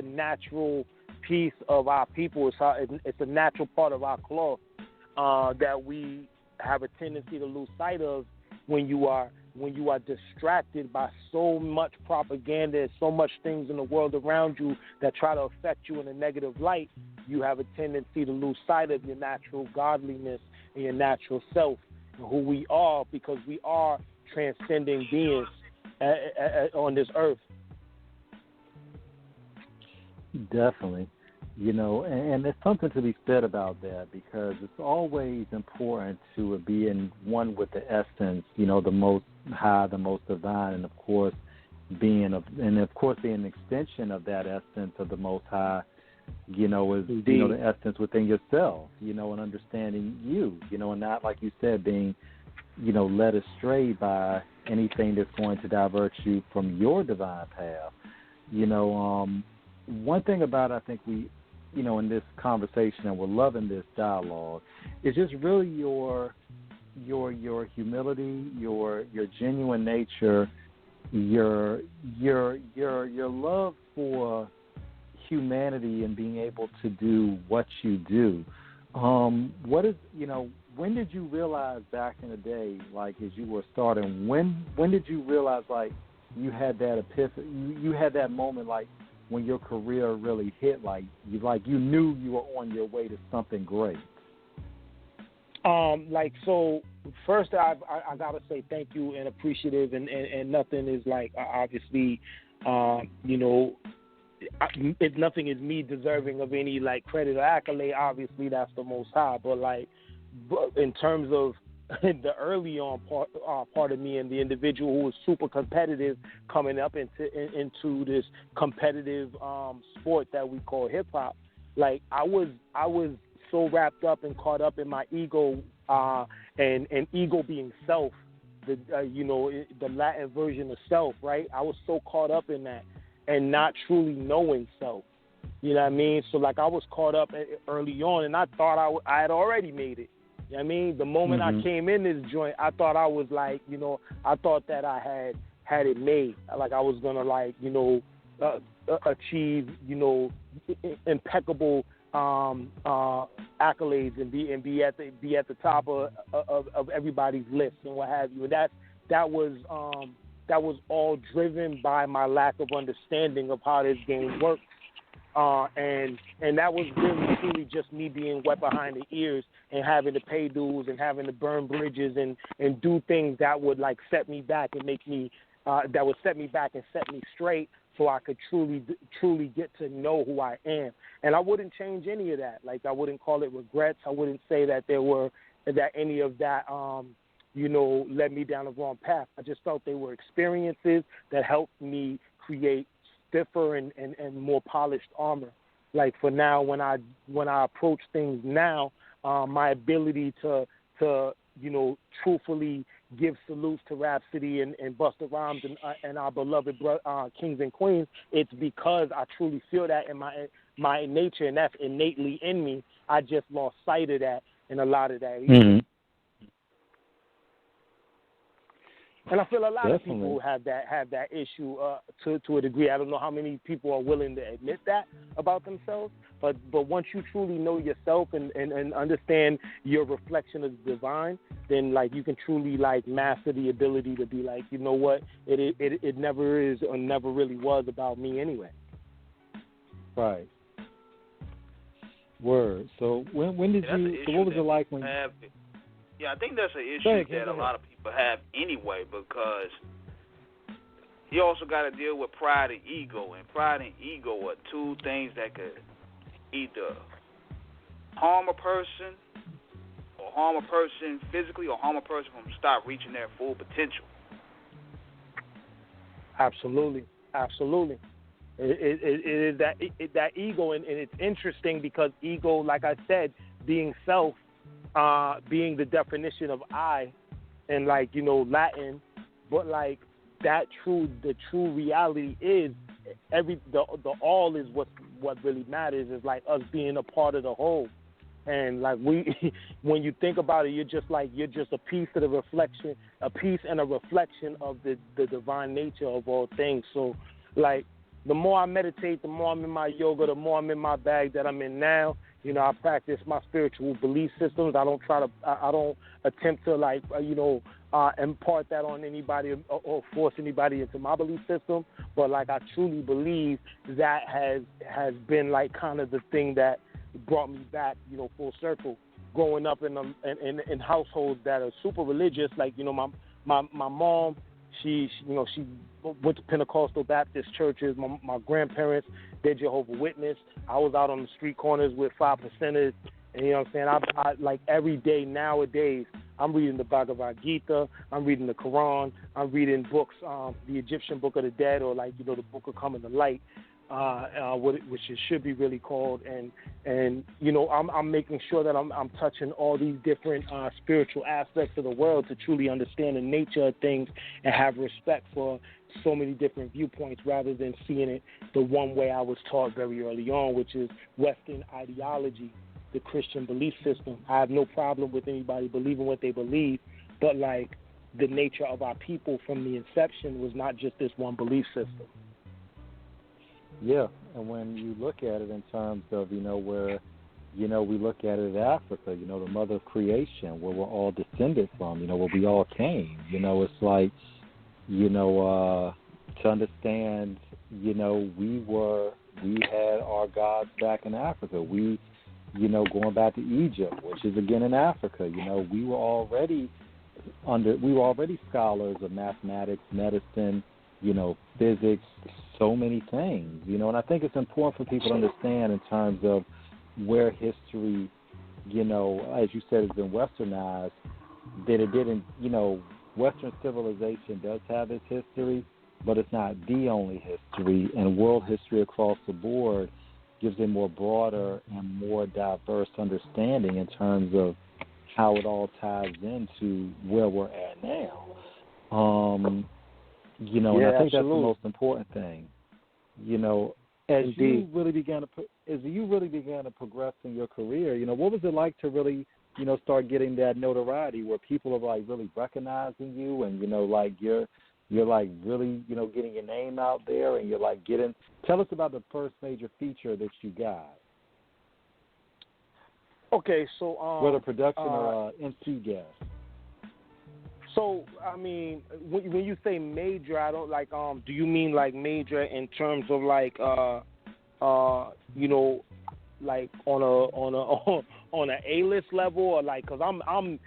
natural piece of our people. It's a natural part of our cloth that we have a tendency to lose sight of when you are distracted by so much propaganda and so much things in the world around you that try to affect you in a negative light. You have a tendency to lose sight of your natural godliness and your natural self and who we are, because we are transcending beings on this earth. Definitely. And there's something to be said about that because it's always important to be in one with the essence, the most high, the most divine, and of course being an extension of that essence of the most high, is the essence within yourself, and understanding you, and not, like you said, being led astray by anything that's going to divert you from your divine path. One thing about I think we, in this conversation, and we're loving this dialogue, is just really your humility, your genuine nature, your love for humanity and being able to do what you do. What is, when did you realize back in the day, like as you were starting, when did you realize like you had that epiphany, you had that moment like when your career really hit, like you knew you were on your way to something great? So first I gotta say thank you and appreciative, and nothing is like obviously, if nothing is me deserving of any like credit or accolade. Obviously that's the Most High, but in terms of the early on part of me and the individual who was super competitive coming up into this competitive sport that we call hip hop, like I was so wrapped up and caught up in my ego, and ego being self, the Latin version of self, right? I was so caught up in that and not truly knowing self. You know what I mean? So like I was caught up early on, and I thought I had already made it. You know what I mean? The moment I came in this joint, I thought I was like, I thought that I had it made. Like I was gonna achieve, impeccable accolades and be at the top of everybody's list and what have you. And that was all driven by my lack of understanding of how this game works. And that was really truly just me being wet behind the ears and having to pay dues and having to burn bridges and do things that would like set me back and make me that would set me back and set me straight so I could truly get to know who I am. And I wouldn't change any of that. Like I wouldn't call it regrets. I wouldn't say that any of that led me down the wrong path. I just felt they were experiences that helped me create stiffer and more polished armor. Like for now, when I approach things now, my ability to truthfully give salutes to Rhapsody and Busta Rhymes and our beloved kings and queens, it's because I truly feel that in my nature, and that's innately in me. I just lost sight of that in a lot of that. Mm-hmm. And I feel a lot Definitely. of people have that issue to a degree. I don't know how many people are willing to admit that about themselves, but once you truly know yourself and understand your reflection of the divine, then like you can truly like master the ability to be like, you know what, it never is or never really was about me anyway. Right. Word. So when did you? So what was it like when? Yeah, I think that's an issue that a lot of people have anyway, because you also got to deal with pride and ego. And pride and ego are two things that could either harm a person physically or harm a person from stop reaching their full potential. Absolutely. It is that ego, and it's interesting because ego, like I said, being self, being the definition of I, and like Latin, but like the true reality is the all is what really matters, is like us being a part of the whole. And like when you think about it, you're just a piece of the reflection, a piece and a reflection of the divine nature of all things. So like the more I meditate, the more I'm in my yoga, the more I'm in my bag that I'm in now. I practice my spiritual belief systems. I don't attempt to impart that on anybody or force anybody into my belief system. But like I truly believe that has been like kind of the thing that brought me back, full circle. Growing up in households that are super religious, like my mom She went to Pentecostal Baptist churches. My grandparents, they're Jehovah's Witness. I was out on the street corners with 5%ers. And you know what I'm saying? I like every day nowadays, I'm reading the Bhagavad Gita. I'm reading the Quran. I'm reading books, the Egyptian Book of the Dead, or like, the Book of Coming to Light, which it should be really called. And I'm making sure that I'm touching all these different spiritual aspects of the world to truly understand the nature of things and have respect for so many different viewpoints, rather than seeing it the one way I was taught very early on, which is Western ideology, the Christian belief system. I have no problem with anybody believing what they believe, but like the nature of our people from the inception was not just this one belief system. Yeah, and when you look at it in terms of, where, we look at it at Africa, the mother of creation, where we're all descended from, where we all came, it's like, to understand, we had our gods back in Africa. We, going back to Egypt, which is again in Africa, we were already scholars of mathematics, medicine, physics, so many things, and I think it's important for people to understand in terms of where history, as you said, has been westernized, that it didn't, Western civilization does have its history, but it's not the only history, and world history across the board gives a more broader and more diverse understanding in terms of how it all ties into where we're at now. And I think that's the most important thing. As you really began to progress in your career, what was it like to really, start getting that notoriety where people are like really recognizing you, and like you're like really, getting your name out there, and you're like tell us about the first major feature that you got. Okay, so whether production or MC guest. So, I mean, when you say major, I don't like. Do you mean like major in terms of like, like on a A-list level, or like, cause I'm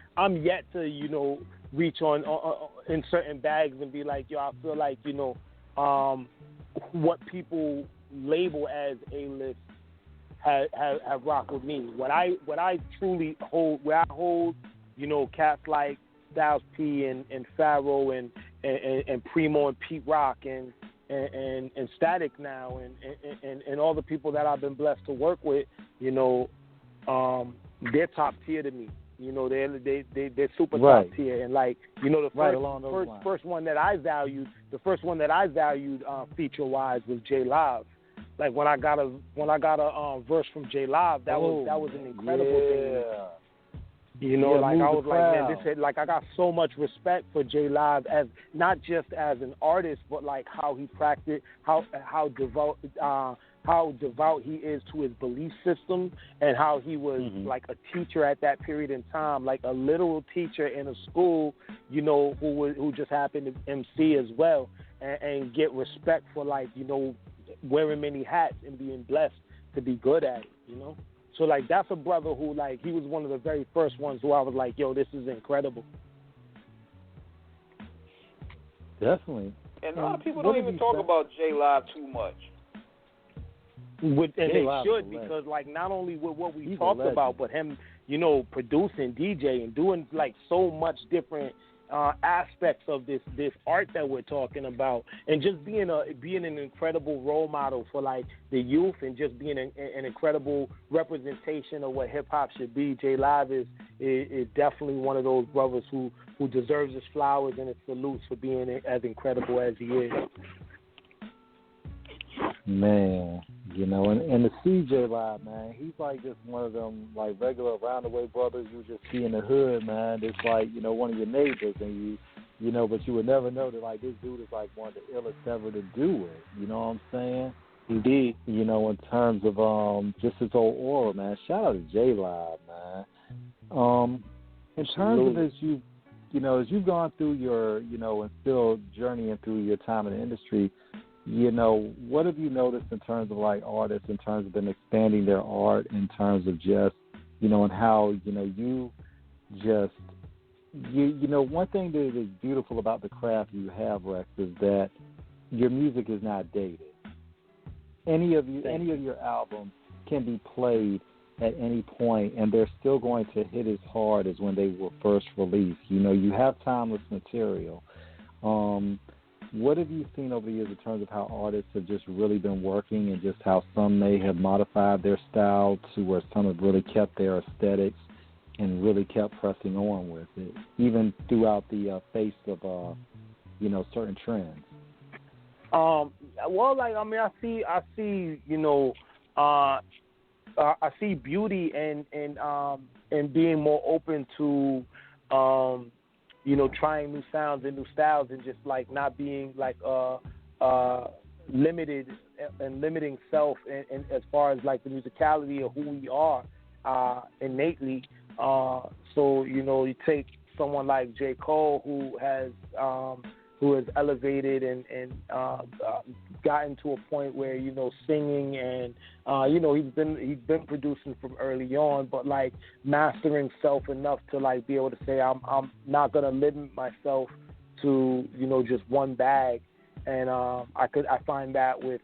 yet to reach on in certain bags and be like, yo, I feel like what people label as A-list have rocked with me. What I truly hold, where I hold, cats like Styles P and Pharaoh and Primo and Pete Rock and Static now and all the people that I've been blessed to work with, they're top tier to me. They're super top tier, and like the first one that I valued, feature wise was J Live. Like when I got a verse from J Live, that was an incredible thing. I was like, man, I got so much respect for J Live as not just as an artist, but like how he practiced, how devout he is to his belief system, and how he was like a teacher at that period in time, like a literal teacher in a school, who just happened to MC as well, and get respect for like, wearing many hats and being blessed to be good at it, So, like, that's a brother who, like, he was one of the very first ones who I was like, yo, this is incredible. Definitely. And a lot of people don't even talk about J Live too much. And they should, because, like, not only with what we talked about, but him, producing, DJing, doing, like, so much different aspects of this art that we're talking about, and just being an incredible role model for like the youth, and just being an incredible representation of what hip hop should be. J Live is definitely one of those brothers who deserves his flowers and his salutes for being as incredible as he is. Man, and the CJ Live, man, he's like just one of them like regular around the way brothers you just see in the hood, man. It's like, one of your neighbors, and but you would never know that like this dude is like one of the illest ever to do it. You know what I'm saying? Indeed. In terms of just his whole aura, man. Shout out to J Live, man. In terms of as you've gone through your, and still journeying through your time in the industry, what have you noticed in terms of like artists, in terms of them expanding their art, in terms of just, and how, you just you know, one thing that is beautiful about the craft you have, Rex, is that your music is not dated. Any of your albums can be played at any point, and they're still going to hit as hard as when they were first released. You know, you have timeless material. What have you seen over the years in terms of how artists have just really been working, and just how some may have modified their style to where some have really kept their aesthetics and really kept pressing on with it, even throughout the face of, you know, certain trends? Well, like, I mean, I see, you know, I see beauty in being more open to, you know, trying new sounds and new styles, and just like not being like limited and limiting self and as far as like the musicality of who we are innately. So, you know, you take someone like J. Cole, who has elevated and gotten to a point where, you know, singing and you know, he's been producing from early on, but like mastering self enough to like be able to say I'm not gonna limit myself to, you know, just one bag. And I find that with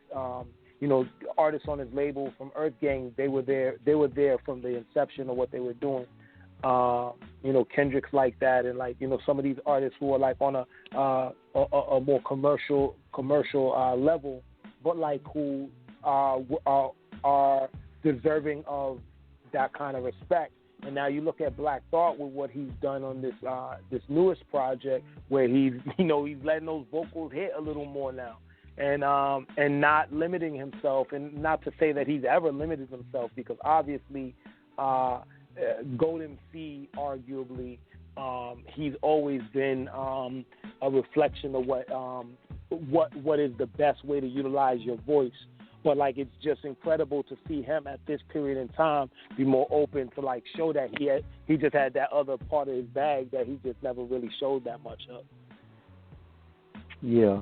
you know, artists on his label from Earth Gang, they were there from the inception of what they were doing. You know, Kendrick's like that, and like, you know, some of these artists who are like on a more commercial level, but like who are deserving of that kind of respect. And now you look at Black Thought with what he's done on this newest project, where he's letting those vocals hit a little more now, and not limiting himself. And not to say that he's ever limited himself, because obviously Golden C, arguably, he's always been a reflection of what is the best way to utilize your voice. But like, it's just incredible to see him at this period in time be more open to like show that he just had that other part of his bag that he just never really showed that much of. Yeah.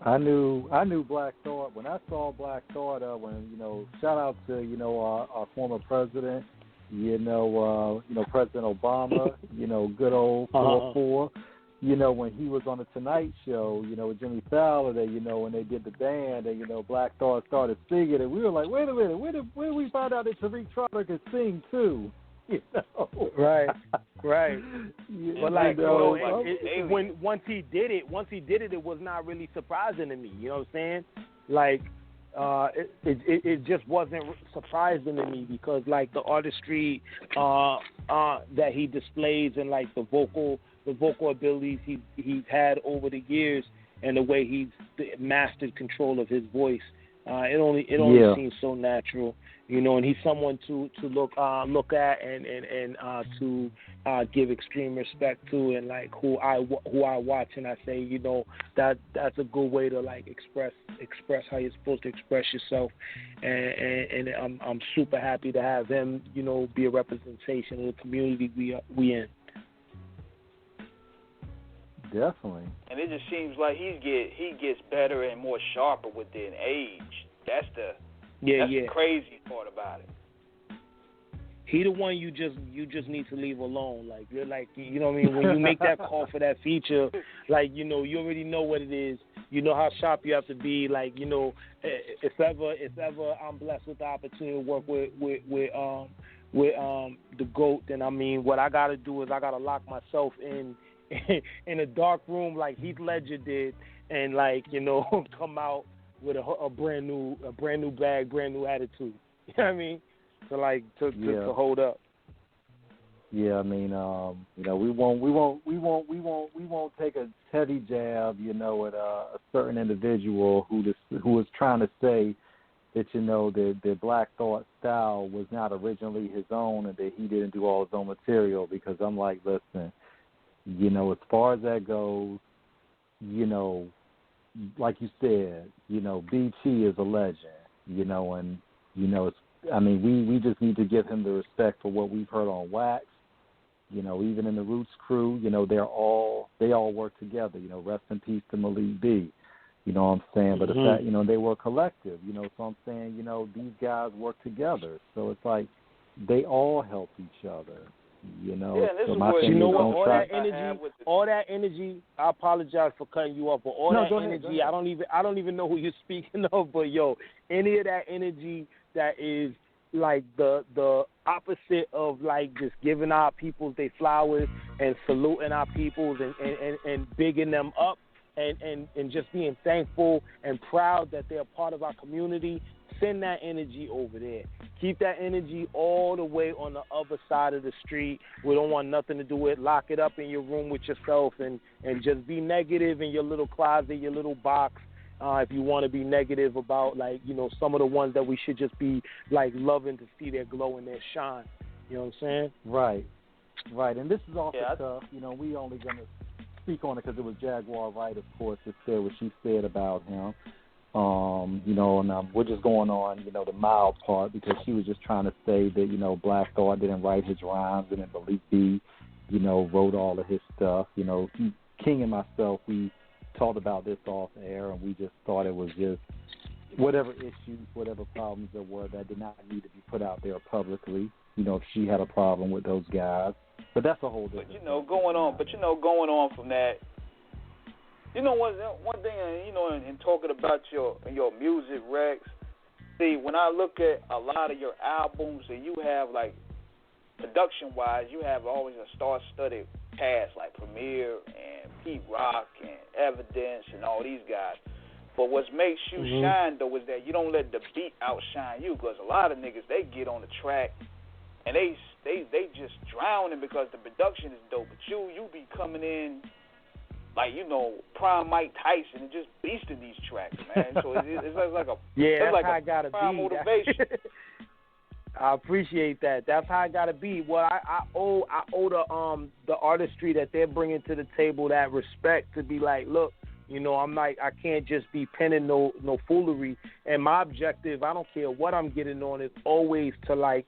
I knew Black Thought when I saw Black Thought. When, you know, shout out to, you know, our former president, you know President Obama, you know, good old 4-4. You know, when he was on the Tonight Show, you know, with Jimmy Fallon, you know, when they did the band, and, you know, Black Thought started singing, and we were like, wait a minute, where did we find out that Tariq Trotter could sing too? You know? Right. But like, you know, once he did it, it was not really surprising to me. You know what I'm saying? Like, it just wasn't surprising to me, because like the artistry that he displays, and like the vocal abilities he's had over the years, and the way he's mastered control of his voice, it only seems so natural, you know. And he's someone to look at and to give extreme respect to, and like who I watch and I say, you know, that's a good way to like express how you're supposed to express yourself, and I'm super happy to have him, you know, be a representation of the community we in. Definitely. And it just seems like he gets better and more sharper within age. That's the crazy part about it. He the one you just need to leave alone. Like, you're like, you know what I mean? When you make that call for that feature, like, you know, you already know what it is. You know how sharp you have to be. Like, you know, if ever I'm blessed with the opportunity to work with the GOAT, then I mean, what I gotta do is I gotta lock myself in a dark room like Heath Ledger did, and like, you know, come out with a brand new bag, brand new attitude. You know what I mean? To hold up. Yeah, I mean, you know, we won't take a heavy jab, you know, at a certain individual who is trying to say that, you know, the Black Thought style was not originally his own, and that he didn't do all his own material. Because I'm like, listen, you know, as far as that goes, you know, like you said, you know, BT is a legend, you know, and, you know, it's, I mean, we just need to give him the respect for what we've heard on Wax. You know, even in the Roots crew, you know, they all work together. You know, rest in peace to Malik B. You know what I'm saying? But the fact, you know, they were a collective. You know, so I'm saying, you know, these guys work together. So it's like they all help each other. You know, yeah, and this so is my what thing You know is what? don't All try. that energy. I apologize for cutting you off, but all No, that go ahead, energy, go ahead. I don't even know who you're speaking of. But yo, any of that energy that is like the opposite of like just giving our peoples their flowers and saluting our peoples and bigging them up and just being thankful and proud that they're part of our community. Send that energy over there. Keep that energy all the way on the other side of the street. We don't want nothing to do with it. Lock it up in your room with yourself and just be negative in your little closet, your little box. If you want to be negative about, like, you know, some of the ones that we should just be, like, loving to see their glow and their shine. You know what I'm saying? Right. Right. And this is off the cuff. You know, we only going to speak on it because it was Jaguar Wright, of course, that said what she said about him. You know, and we're just going on, you know, the mild part because she was just trying to say that, you know, Black Thought didn't write his rhymes and then Malik B, you know, wrote all of his stuff. You know, King and myself, we talked about this off air and we just thought it was just whatever issues, whatever problems there were that did not need to be put out there publicly. You know, if she had a problem with those guys. But that's a whole different thing. Going on from that, you know what? One thing, you know, in talking about your music, Reks. See, when I look at a lot of your albums, and you have like production-wise, you have always a star-studded cast like Premier and Pete Rock and Evidence and all these guys. But what makes you shine though is that you don't let the beat outshine you, because a lot of niggas they get on the track and they just drowning because the production is dope. But you be coming in like, you know, prime Mike Tyson and just beasting these tracks, man. So it's like a that's like how a I gotta prime be. Motivation. I appreciate that. That's how I gotta be. Well, I owe the artistry that they're bringing to the table that respect to be like, look, you know, I'm like, I can't just be penning no foolery. And my objective, I don't care what I'm getting on, is always to like,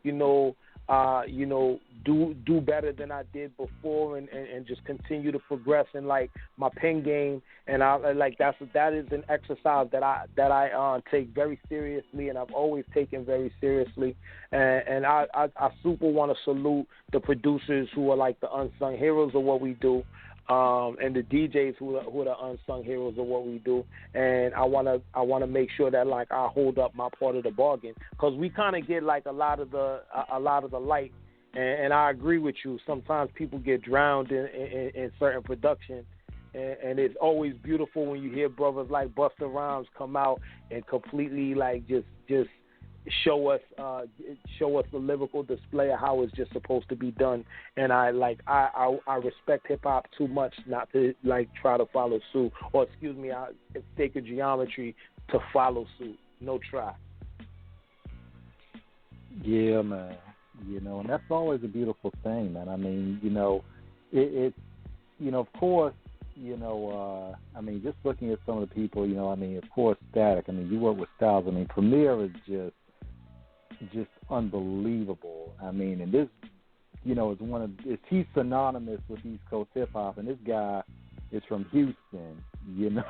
do better than I did before and just continue to progress in like my pen game. And I like that is an exercise that I take very seriously and I've always taken very seriously. And I super want to salute the producers who are like the unsung heroes of what we do. And the DJs who are the unsung heroes of what we do, and I wanna make sure that like I hold up my part of the bargain, because we kind of get like a lot of the light, and I agree with you. Sometimes people get drowned in certain production, and it's always beautiful when you hear brothers like Busta Rhymes come out and completely like just show us the lyrical display of how it's just supposed to be done. And I respect hip hop too much not to like try to follow suit, or excuse me, it's sacred geometry to follow suit. No try. Yeah, man. You know, and that's always a beautiful thing, man. I mean, you know, it's you know, of course, you know, I mean, just looking at some of the people, you know, I mean, of course, Static. I mean, you work with Styles. I mean, Premier is just unbelievable. I mean, and this, you know, he's synonymous with East Coast hip hop, and this guy is from Houston, you know.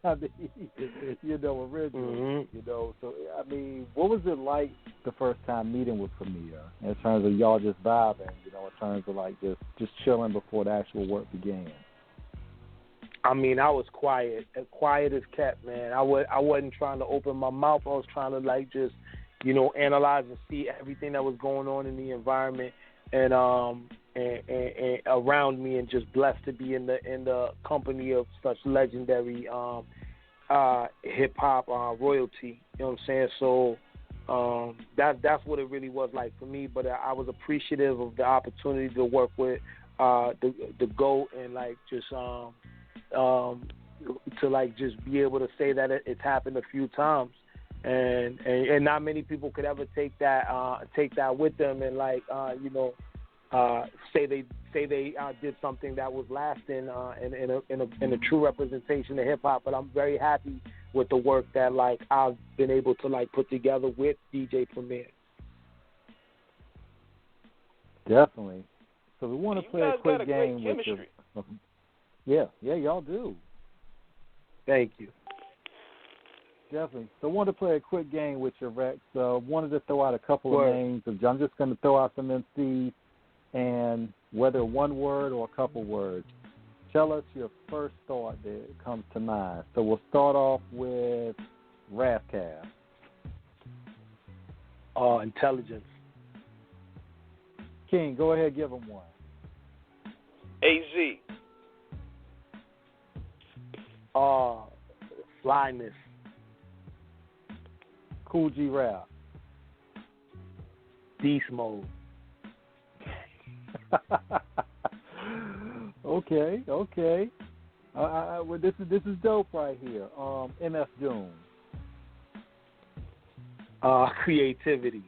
I mean, you know, originally, you know. So, I mean, what was it like the first time meeting with Premier in terms of y'all just vibing, you know, in terms of like just chilling before the actual work began? I mean, I was quiet as kept, man. I wasn't trying to open my mouth. I was trying to like just, you know, analyze and see everything that was going on in the environment and around me, and just blessed to be in the company of such legendary hip hop royalty. You know what I'm saying? So that's what it really was like for me. But I was appreciative of the opportunity to work with the GOAT, and like just to like just be able to say that it's happened a few times. And not many people could ever take that with them, and like say they did something that was lasting in a true representation of hip hop. But I'm very happy with the work that like I've been able to like put together with DJ Premier. Definitely. So we want to play a quick game with you. Yeah, y'all do. Thank you. Definitely. So I wanted to play a quick game with you, Reks. Wanted to throw out a couple of names. I'm just going to throw out some MCs, and whether one word or a couple words, tell us your first thought that comes to mind. So we'll start off with Rathcab. Intelligence. King, go ahead, give him one. AZ. Flyness. Cool G Rap. Beast mode. Okay. Well, this is dope right here. MF Doom. Creativity.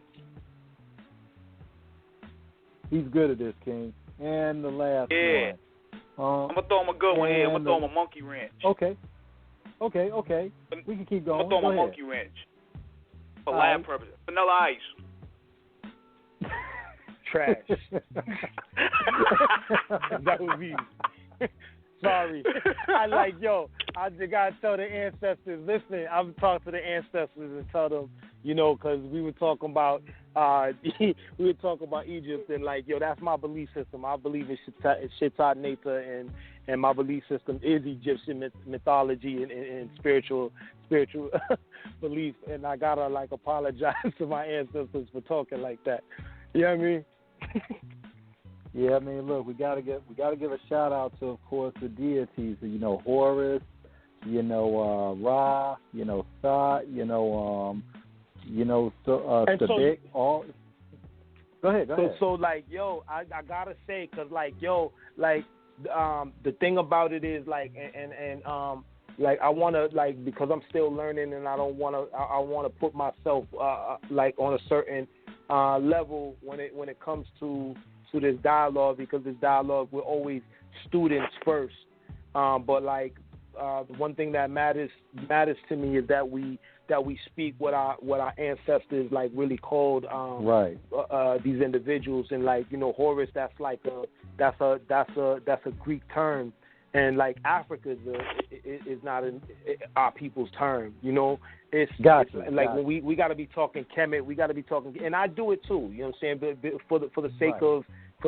He's good at this, King. And the last one. I'm gonna throw him a good one here. I'm gonna throw him a monkey wrench. Okay. We can keep going. I'm gonna throw him a monkey wrench for lab purposes. Vanilla Ice. Trash. That was me. Sorry. I just gotta tell the ancestors. Listen, I'm talking to the ancestors and tell them, because we were talking about Egypt and that's my belief system. I believe in T.H.I.N.G.S and my belief system is Egyptian mythology and spiritual belief. And I gotta apologize to my ancestors for talking like that. You know what I mean? Yeah, I mean, look, we gotta give a shout out to, of course, the deities. Horus, Ra, Thoth, Sabik. All. Go ahead. So I gotta say, cause the thing about it is I wanna because I'm still learning and I wanna put myself on a certain level when it comes to this dialogue, because this dialogue, we're always students first. But the one thing that matters to me is that we speak what our ancestors really called these individuals. And Horus, that's a Greek term, and Africa is not our people's term. It's when we got to be talking Kemet, we got to be talking, and I do it too. You know what I'm saying? But for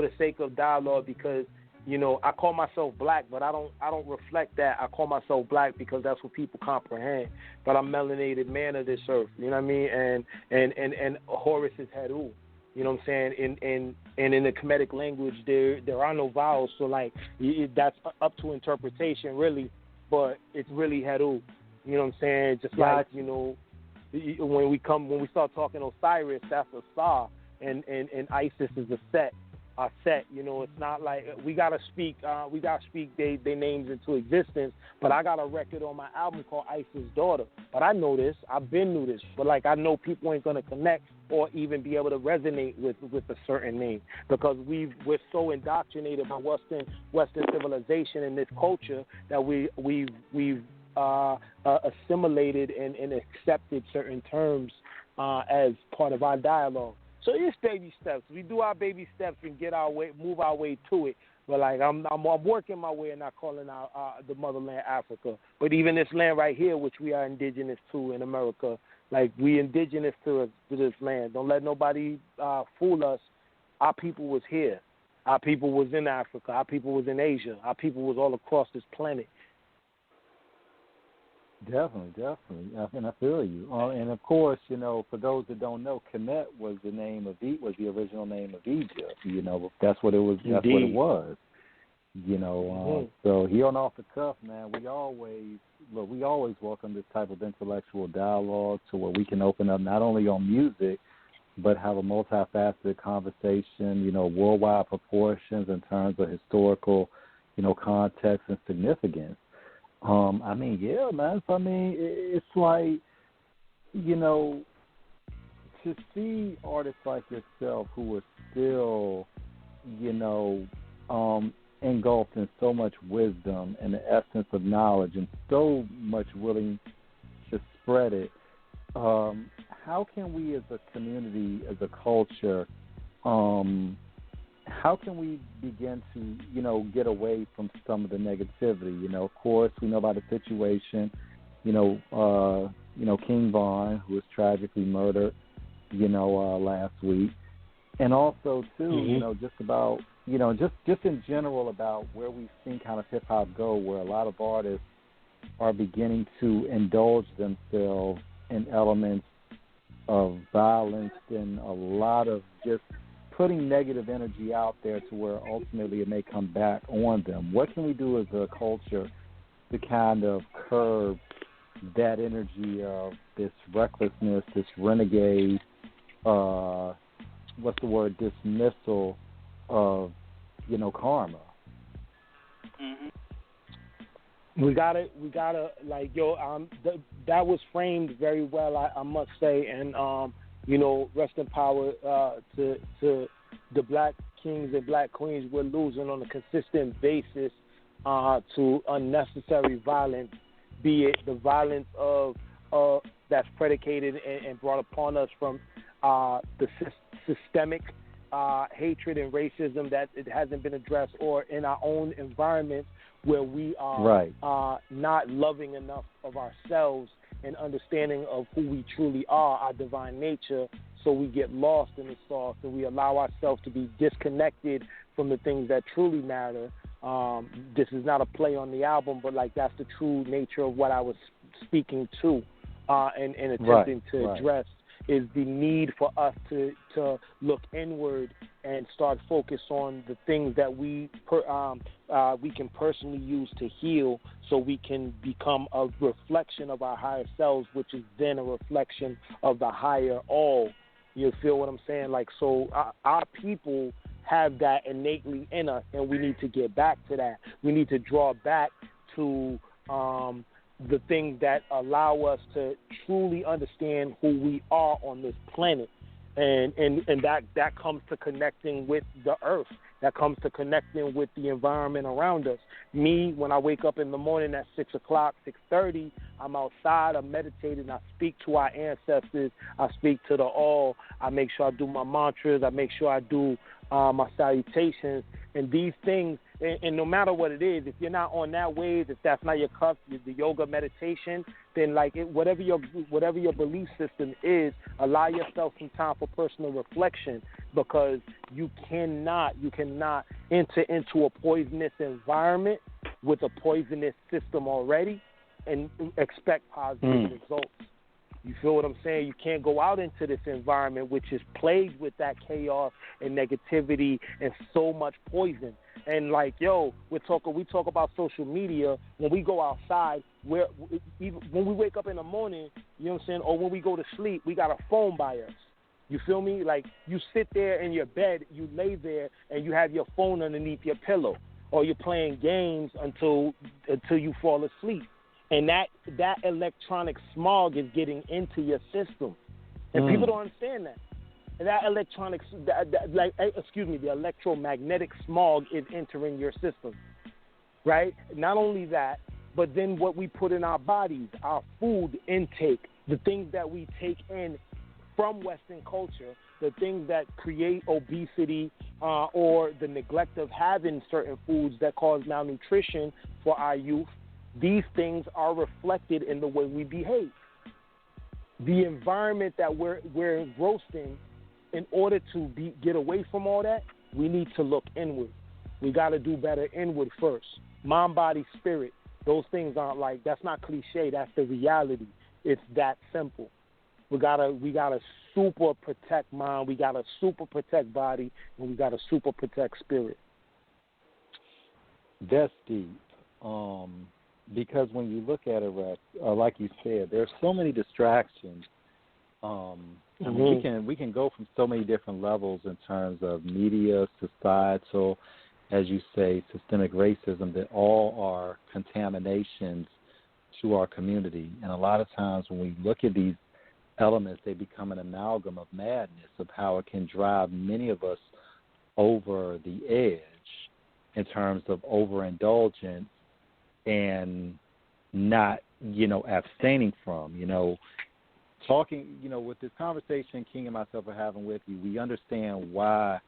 the sake of dialogue, because I call myself black, but I don't reflect that. I call myself black because that's what people comprehend. But I'm melanated man of this earth. You know what I mean? And Horus is Heru. You know what I'm saying? And in the Kemetic language, there are no vowels, so that's up to interpretation, really. But it's really Heru. You know what I'm saying? Just when we start talking Osiris, that's a Sa, and Isis is a Set. It's not we gotta speak their names into existence. But I got a record on my album called Isis' Daughter. But I know this, I've been knew this, but I know people ain't gonna connect or even be able to resonate with a certain name, because we're so indoctrinated by Western civilization and this culture that we've assimilated and accepted certain terms as part of our dialogue. So it's baby steps. We do our baby steps and move our way to it. But I'm working my way and not calling out the motherland Africa. But even this land right here, which we are indigenous to in America, we indigenous to this land. Don't let nobody fool us. Our people was here. Our people was in Africa. Our people was in Asia. Our people was all across this planet. Definitely. And I feel you. And of course, for those that don't know, Kemet was the original name of Egypt. That's what it was. Indeed. That's what it was. So here on Off the Cuff, man, we always welcome this type of intellectual dialogue to where we can open up not only on music, but have a multifaceted conversation. Worldwide proportions in terms of historical, context and significance. Yeah, man. So, it's to see artists like yourself who are still, engulfed in so much wisdom and the essence of knowledge and so much willing to spread it. How can we as a community, as a culture, how can we begin to, get away from some of the negativity? Of course, we know about the situation, King Von, who was tragically murdered, last week. And also, too, Mm-hmm. just about, just in general about where we've seen kind of hip-hop go, where a lot of artists are beginning to indulge themselves in elements of violence and a lot of just putting negative energy out there to where ultimately it may come back on them. What can we do as a culture to kind of curb that energy of this recklessness, this renegade, dismissal of, karma? Mm-hmm. We gotta that was framed very well, I must say, and rest in power to the black kings and black queens. We're losing on a consistent basis to unnecessary violence, be it the violence of that's predicated and brought upon us from the systemic hatred and racism that it hasn't been addressed, or in our own environment where we are not loving enough of ourselves and understanding of who we truly are, our divine nature, so we get lost in the sauce and we allow ourselves to be disconnected from the things that truly matter. This is not a play on the album, but that's the true nature of what I was speaking to and attempting to address, is the need for us to look inward and start focus on the things that we can personally use to heal, so we can become a reflection of our higher selves, which is then a reflection of the higher all. You feel what I'm saying? So our people have that innately in us, and we need to get back to that. We need to draw back to the things that allow us to truly understand who we are on this planet. And that comes to connecting with the earth. That comes to connecting with the environment around us. Me, when I wake up in the morning at 6 o'clock, 6:30, I'm outside, I'm meditating, I speak to our ancestors, I speak to the all, I make sure I do my mantras, I make sure I do my salutations, and these things, and no matter what it is, if you're not on that wave, if that's not your cup, the yoga meditation, then whatever your belief system is, allow yourself some time for personal reflection, because you cannot enter into a poisonous environment with a poisonous system already and expect positive results. You feel what I'm saying? You can't go out into this environment which is plagued with that chaos and negativity and so much poison. And we talk about social media. When we go outside, when we wake up in the morning, you know what I'm saying, or when we go to sleep, we got a phone by us. You feel me? You sit there in your bed, you lay there, and you have your phone underneath your pillow, or you're playing games until you fall asleep. And that electronic smog is getting into your system, and people don't understand that. And that the electromagnetic smog is entering your system, right? Not only that, but then what we put in our bodies, our food intake, the things that we take in from Western culture, the things that create obesity or the neglect of having certain foods that cause malnutrition for our youth, these things are reflected in the way we behave. The environment that we're engrossed in order to get away from all that, we need to look inward. We got to do better inward first. Mind, body, spirit. Those things aren't that's not cliche. That's the reality. It's that simple. We gotta super protect mind. We gotta super protect body, and we gotta super protect spirit. That's deep. Because when you look at it, Rex, like you said, there's so many distractions. We can go from so many different levels in terms of media, societal, as you say, systemic racism, that all are contaminations to our community. And a lot of times when we look at these elements, they become an amalgam of madness of how it can drive many of us over the edge in terms of overindulgence and not, abstaining from, talking, with this conversation King and myself are having with you, we understand why,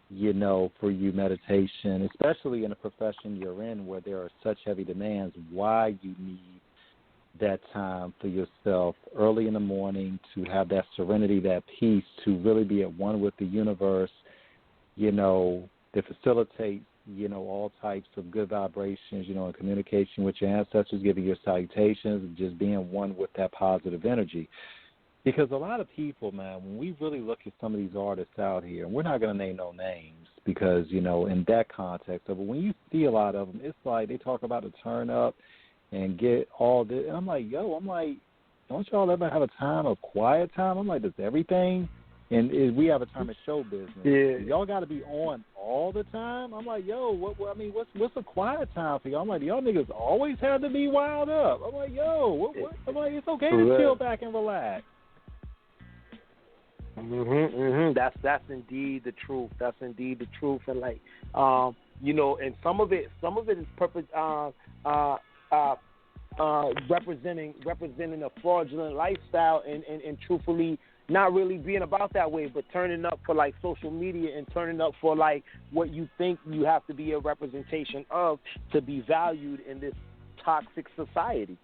for you meditation, especially in a profession you're in where there are such heavy demands, why you need that time for yourself early in the morning to have that serenity, that peace, to really be at one with the universe, that facilitates, all types of good vibrations, and communication with your ancestors, giving your salutations, and just being one with that positive energy. Because a lot of people, man, when we really look at some of these artists out here, and we're not going to name no names because, in that context of it, when you see a lot of them, it's like they talk about the turn up and get all this. And I'm like, don't y'all ever have a time of quiet time? I'm like, does everything? And we have a time of show business. Yeah. Y'all got to be on all the time? I'm like, what's a quiet time for y'all? I'm like, y'all niggas always have to be wild up. I'm like, what? I'm like, it's okay to chill back and relax. That's indeed the truth. That's indeed the truth. And and some of it is purpose representing a fraudulent lifestyle and truthfully not really being about that way, but turning up for social media and turning up for what you think you have to be a representation of to be valued in this toxic society.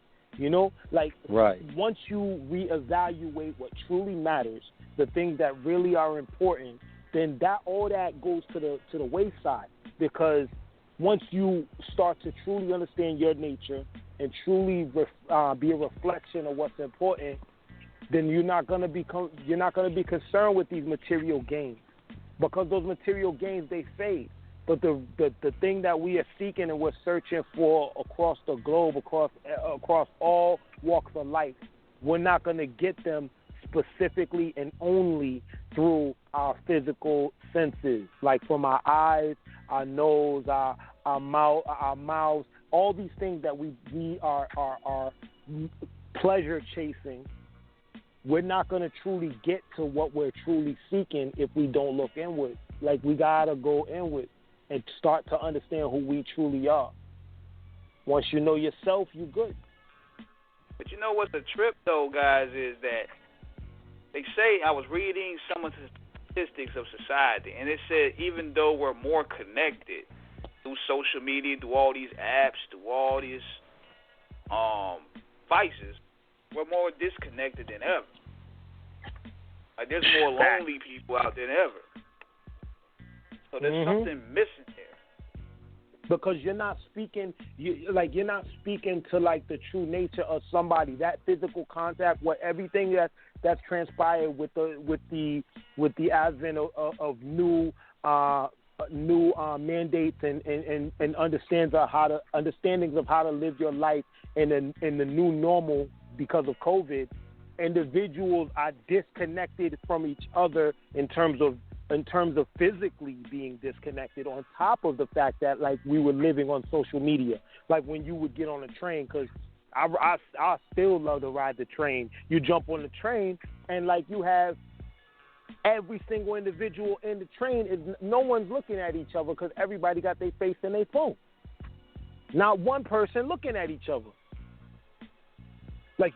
Right. Once you reevaluate what truly matters, the things that really are important, then all that goes to the wayside. Because once you start to truly understand your nature and truly be a reflection of what's important, then you're not going to be concerned with these material gains, because those material gains, they fade. But the thing that we are seeking and we're searching for across the globe, across all walks of life, we're not going to get them specifically and only through our physical senses, like from our eyes, our nose, our mouths, all these things that we are pleasure chasing. We're not going to truly get to what we're truly seeking if we don't look inward. We got to go inward and start to understand who we truly are. Once you know yourself, you're good. But you know what's the trip, though, guys, is that they say, I was reading some of the statistics of society, and it said even though we're more connected through social media, through all these apps, through all these vices, we're more disconnected than ever. There's more lonely people out there than ever. So there's something missing there. Because you're not speaking, you're not speaking to the true nature of somebody. That physical contact, what everything that's transpired with the advent of new mandates and understandings of how to live your life in the new normal because of COVID. Individuals are disconnected from each other in terms of physically being disconnected, on top of the fact that we were living on social media. When you would get on a train, because I still love to ride the train. You jump on the train and you have every single individual in the train, no one's looking at each other because everybody got their face in their phone. Not one person looking at each other.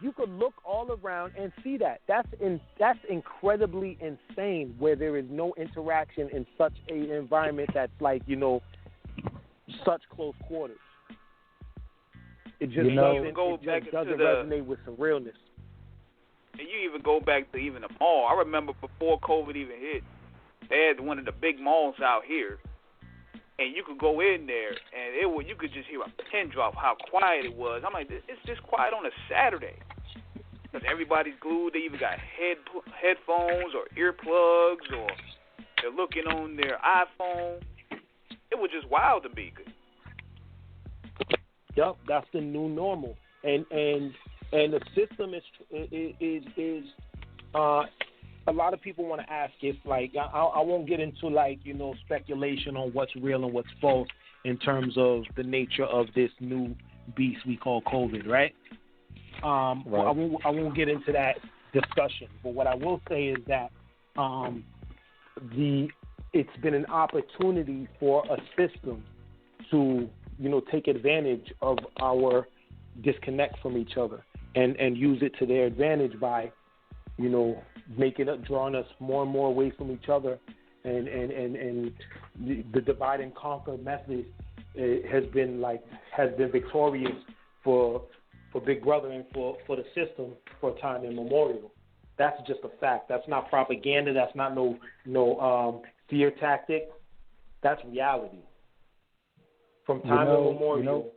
You could look all around and see that. That's incredibly insane, where there is no interaction in such an environment that's such close quarters. It just doesn't resonate with some realness. And you even go back to even the mall. I remember before COVID even hit, they had one of the big malls out here, and you could go in there, and you could just hear a pin drop how quiet it was. I'm like, it's just quiet on a Saturday. Because everybody's glued. They either got headphones or earplugs, or they're looking on their iPhone. It was just wild to me. Yep, that's the new normal. And the system is a lot of people want to ask if, I won't get into, speculation on what's real and what's false in terms of the nature of this new beast we call COVID, right? Right. I won't get into that discussion, but what I will say is that it's been an opportunity for a system to, take advantage of our disconnect from each other and use it to their advantage by, drawing us more and more away from each other, and the divide and conquer method has been victorious for Big Brother and for the system for time immemorial. That's just a fact. That's not propaganda. That's not no fear tactic. That's reality. From time immemorial,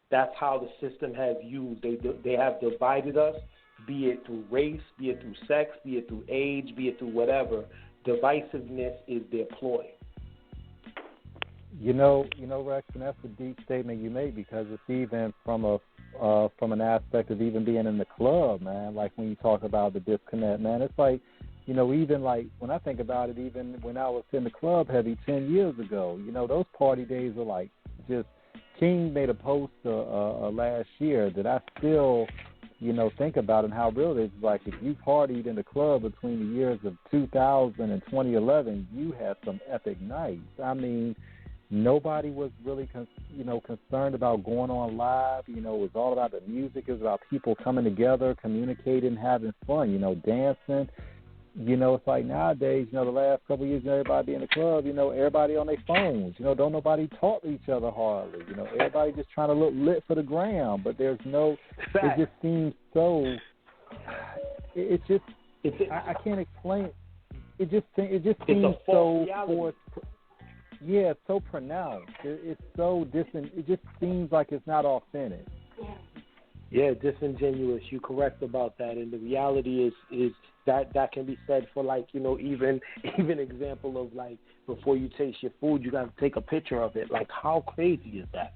that's how the system has used. They have divided us, be it through race, be it through sex, be it through age, be it through whatever. Divisiveness is their ploy. You know, Rex, and that's a deep statement you made, because it's even from an aspect of even being in the club, man. Like when you talk about the disconnect, man, it's like, even like when I think about it, even when I was in the club heavy 10 years ago, those party days were like just. King made a post last year that I still, think about and how real it is. Like if you partied in the club between the years of 2000 and 2011, you had some epic nights. I mean, nobody was really, concerned about going on live. It was all about the music. It was about people coming together, communicating, having fun, dancing. It's like nowadays, the last couple of years, everybody in the club, everybody on their phones. Don't nobody talk to each other hardly. Everybody just trying to look lit for the gram, but there's no. It just seems so. I can't explain. It just seems so forced. Yeah, it's so pronounced. It's so distant. It just seems like it's not authentic. Yeah, disingenuous. You're correct about that, and the reality is that can be said for even example of like before you taste your food, you got to take a picture of it. Like how crazy is that?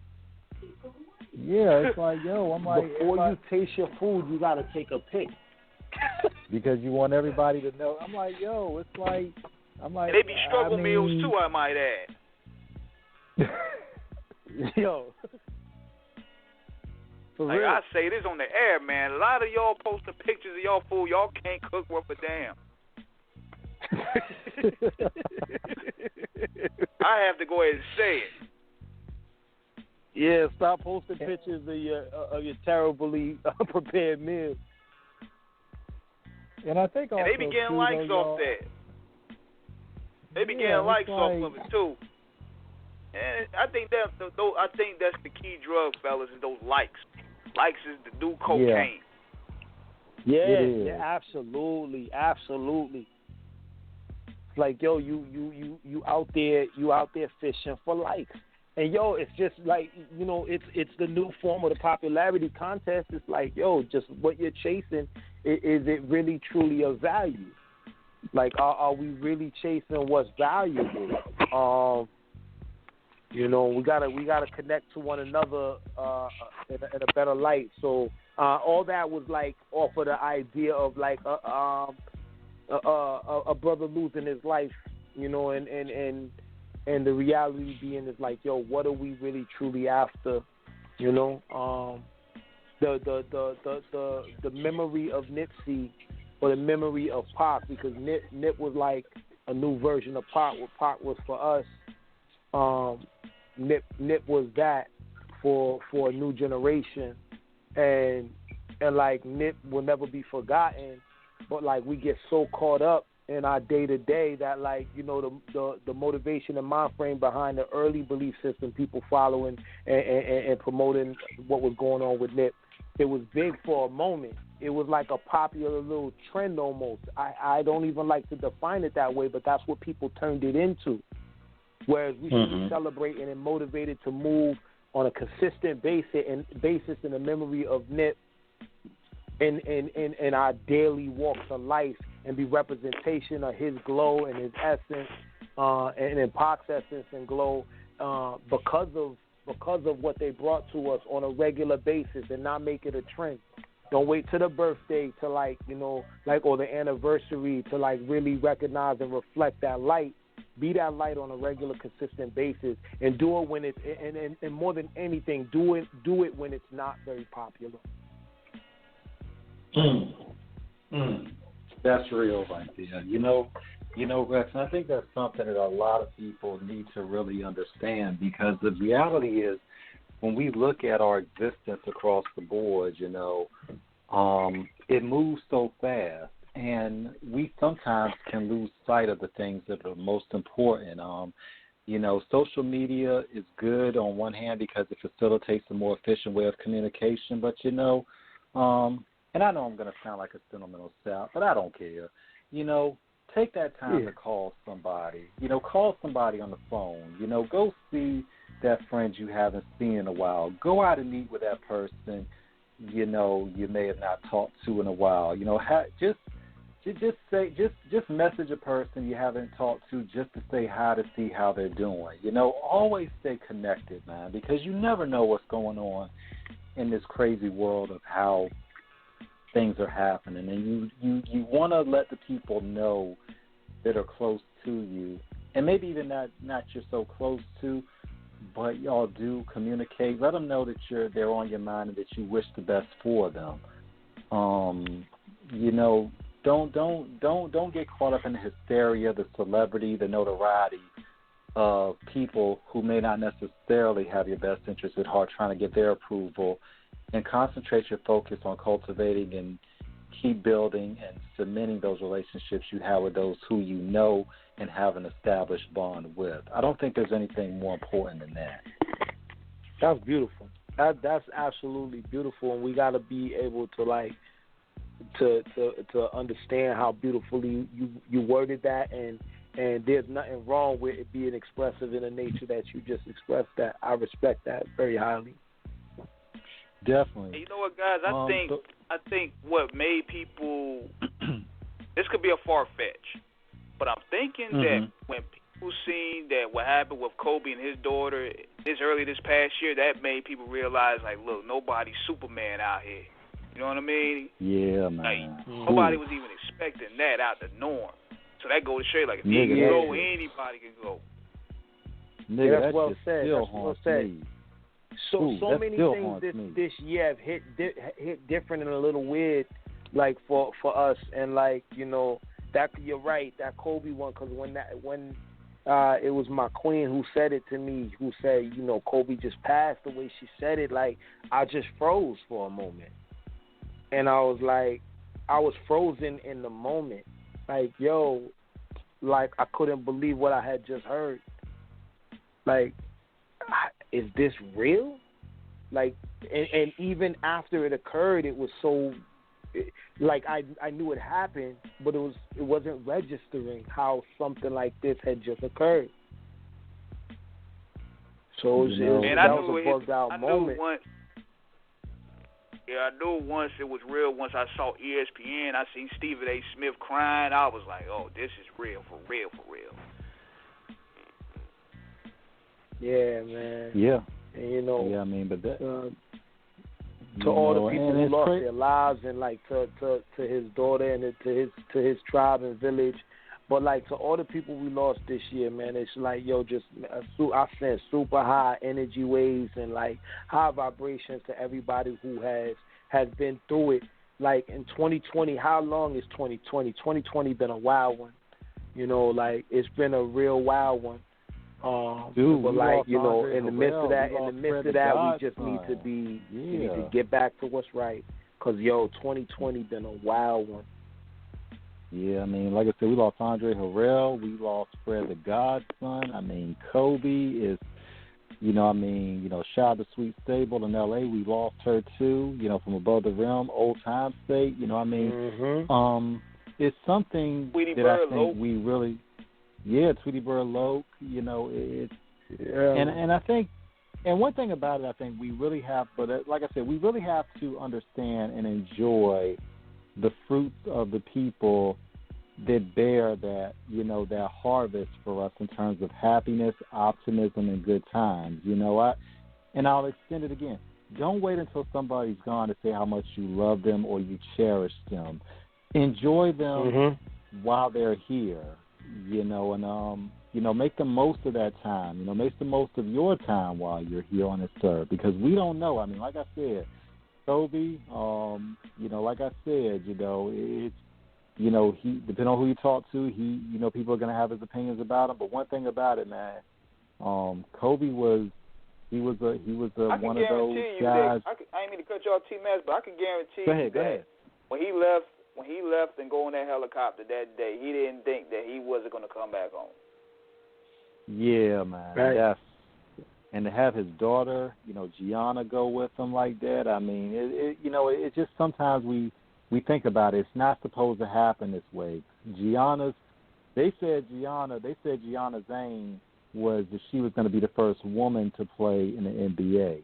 Yeah, it's like I'm like before you taste your food, you got to take a pic because you want everybody to know. I'm like it's like I'm like and they be struggle meals too, I might add. Yo. Like I say this on the air, man. A lot of y'all posting pictures of y'all food. Y'all can't cook worth a damn. I have to go ahead and say it. Yeah, stop posting pictures of your terribly prepared meals. And I think also they be getting likes off that. They be getting likes off of it too. And I think that's the key drug, fellas, is those likes. Likes is the new cocaine. Yeah, absolutely. Like you out there fishing for likes, and it's just like it's the new form of the popularity contest. It's like just what you're chasing. Is it really truly of value? Like are we really chasing what's valuable? We gotta connect to one another in a better light. So all that was like off of the idea of like a brother losing his life, and the reality being is like, what are we really truly after? The memory of Nipsey or the memory of Pac, because Nip was like a new version of Pac. What Pac was for us. Nip was that for a new generation, and like Nip will never be forgotten, but like we get so caught up in our day to day that like the motivation and mind frame behind the early belief system, people following and promoting what was going on with Nip, it was big for a moment. It was like a popular little trend almost. I don't even like to define it that way, but that's what people turned it into. Whereas we should be celebrating and motivated to move on a consistent basis in the memory of Nip in our daily walks of life, and be representation of his glow and his essence, and in Pac's essence and glow, because of what they brought to us on a regular basis, and not make it a trend. Don't wait till the birthday to or the anniversary to like really recognize and reflect that light. Be that light on a regular, consistent basis, and do it when it's and more than anything, do it when it's not very popular. That's real right there. Rex, and I think that's something that a lot of people need to really understand, because the reality is, when we look at our existence across the board, it moves so fast. And we sometimes can lose sight of the things that are most important. Social media is good on one hand because it facilitates a more efficient way of communication. But, And I know I'm going to sound like a sentimental sap, but I don't care. You know, take that time to call somebody. You know, call somebody on the phone. You know, go see that friend you haven't seen in a while. Go out and meet with that person, you know, you may have not talked to in a while. You know, just message a person you haven't talked to just to say hi, to see how they're doing. You know, always stay connected, man, because you never know what's going on in this crazy world of how things are happening. And you want to let the people know that are close to you, and maybe even not you're so close to, but y'all do communicate. Let them know that they're on your mind and that you wish the best for them. You know, don't get caught up in the hysteria, the celebrity, the notoriety of people who may not necessarily have your best interest at heart, trying to get their approval, and concentrate your focus on cultivating and keep building and cementing those relationships you have with those who you know and have an established bond with. I don't think there's anything more important than that. That's beautiful. That's absolutely beautiful, and we got to be able to to understand how beautifully you worded that, and there's nothing wrong with it being expressive in the nature that you just expressed. That I respect that very highly. Definitely. You know what, guys? I think what made people this could be a far fetch, but I'm thinking that when people seen that what happened with Kobe and his daughter early this past year, that made people realize, like, look, nobody's Superman out here. You know what I mean? Yeah, man. Like, nobody was even expecting that out the norm. So that goes to show you, like, if he can go, anybody can go. Nigga, that's well said. Still that's well said. Me. So many things this year have hit different and a little weird, like for us, and like, you know, that you're right, that Kobe one, because when it was my queen who said it to me, who said, you know, Kobe just passed, the way she said it, like, I just froze for a moment, and I was frozen in the moment, like, yo, like, I couldn't believe what I had just heard, like, is this real? Like, and even after it occurred, it was so, like, I knew it happened, but it wasn't registering how something like this had just occurred. So that was a bugged out moment. I knew once it was real. Once I saw ESPN, I seen Stephen A. Smith crying. I was like, oh, this is real, for real, for real. Yeah, man. Yeah. And, you know. Yeah, I mean, but that. To all the people who lost their lives, and like to his daughter and to his tribe and village, but like to all the people we lost this year, man, it's like, yo, just I sent super high energy waves and like high vibrations to everybody who has been through it. Like in 2020, how long is 2020? 2020 been a wild one, you know, like it's been a real wild one. Dude, but like, you know, in the midst of that, we just need to we need to get back to what's right. Cause 2020 been a wild one. Yeah, I mean, like I said, we lost Andre Harrell, we lost Fred the Godson. I mean, Kobe is, shout out to Sweet Stable in L.A. We lost her too. From Above the Rim, Old Time State. It's something Tweety that Bird I think we really. Yeah, Tweety Bird Loke, and I think, and one thing about it, I think we really have, but like I said, we really have to understand and enjoy the fruits of the people that bear that, that harvest for us in terms of happiness, optimism, and good times. And I'll extend it again. Don't wait until somebody's gone to say how much you love them or you cherish them. Enjoy them while they're here. Make the most of that time. Make the most of your time while you're here on this earth, because we don't know. I mean, like I said, Kobe, like I said, it's, he, depending on who you talk to, people are going to have his opinions about him. But one thing about it, man, Kobe was one of those guys. I ain't mean to cut you off, T.H.I.N.G.S, but I can guarantee you that when he left and go on that helicopter that day, he didn't think that he wasn't going to come back home. Yeah, man. Right. and to have his daughter, Gianna, go with him like that. I mean, it just sometimes we think about it. It's not supposed to happen this way. They said Gianna Zane she was going to be the first woman to play in the NBA.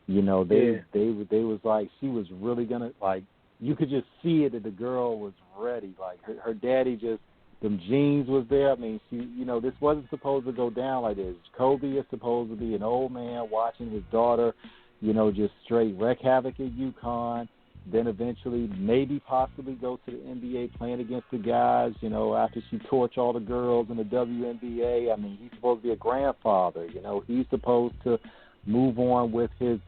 They was like, she was really going to, like, you could just see it that the girl was ready. Like her daddy them genes was there. I mean, this wasn't supposed to go down like this. Kobe is supposed to be an old man watching his daughter, just straight wreak havoc at UConn. Then eventually, maybe possibly go to the NBA playing against the guys, after she torched all the girls in the WNBA. I mean, he's supposed to be a grandfather, He's supposed to move on with his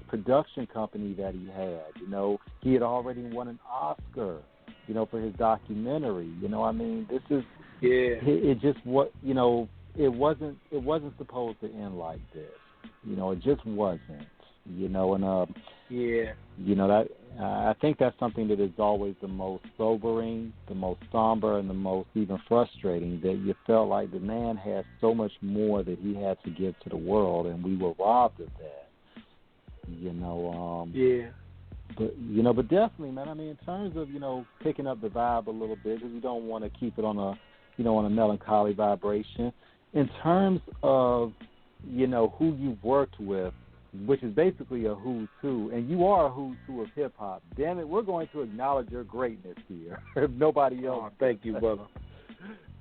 production company that he had. He had already won an Oscar, for his documentary. I mean, this is it just it wasn't supposed to end like this. It just wasn't. That I think that's something that is always the most sobering, the most somber, and the most even frustrating, that you felt like the man had so much more that he had to give to the world, and we were robbed of that. But definitely, man. I mean, in terms of picking up the vibe a little bit, because we don't want to keep it on a melancholy vibration. In terms of who you've worked with, which is basically a who's who, and you are a who's who of hip hop. Damn it, we're going to acknowledge your greatness here. If nobody else. Thank you, brother.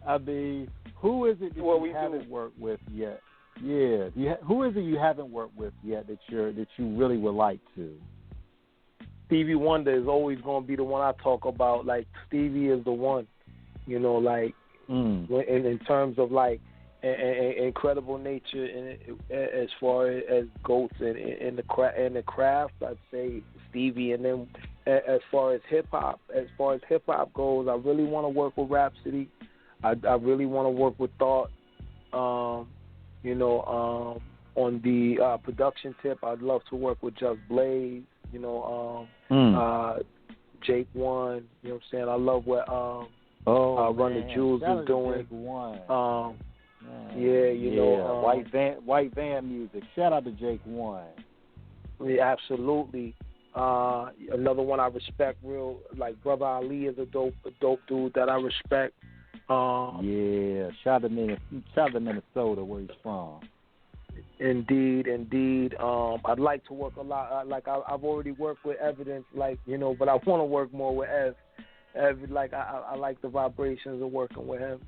I mean, who is it that you haven't worked with yet? Yeah, who is it you haven't worked with yet that you really would like to? Stevie Wonder is always going to be the one I talk about. Like, Stevie is the one. In terms of like incredible nature, as far as goats and the craft, I'd say Stevie. And then as far as hip hop goes, I really want to work with Rhapsody. I really want to work with Thought. On the production tip, I'd love to work with Just Blaze. Jake One. You know what I'm saying? I love what Run the Jewels is doing. Jake One. White Van music. Shout out to Jake One. Yeah, absolutely. Another one I respect real, like Brother Ali is a dope dude that I respect. Shout out to Minnesota, where he's from. Indeed. I'd like to work a lot. I've already worked with Evidence, but I want to work more with Ev. I like the vibrations of working with him.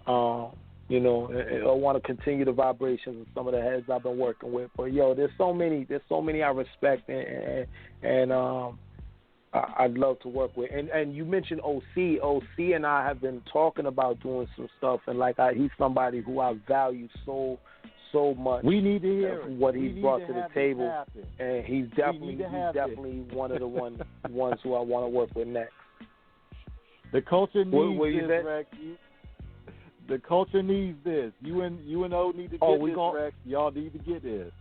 I want to continue the vibrations of some of the heads I've been working with. But there's so many I respect, and I'd love to work with. And you mentioned OC. OC and I have been talking about doing some stuff, and he's somebody who I value so much. We need to hear what he's brought to the table, and he's definitely one of the ones who I want to work with next. The culture needs this, Rex. The culture needs this. You and O need to get this, Rex. Y'all need to get this.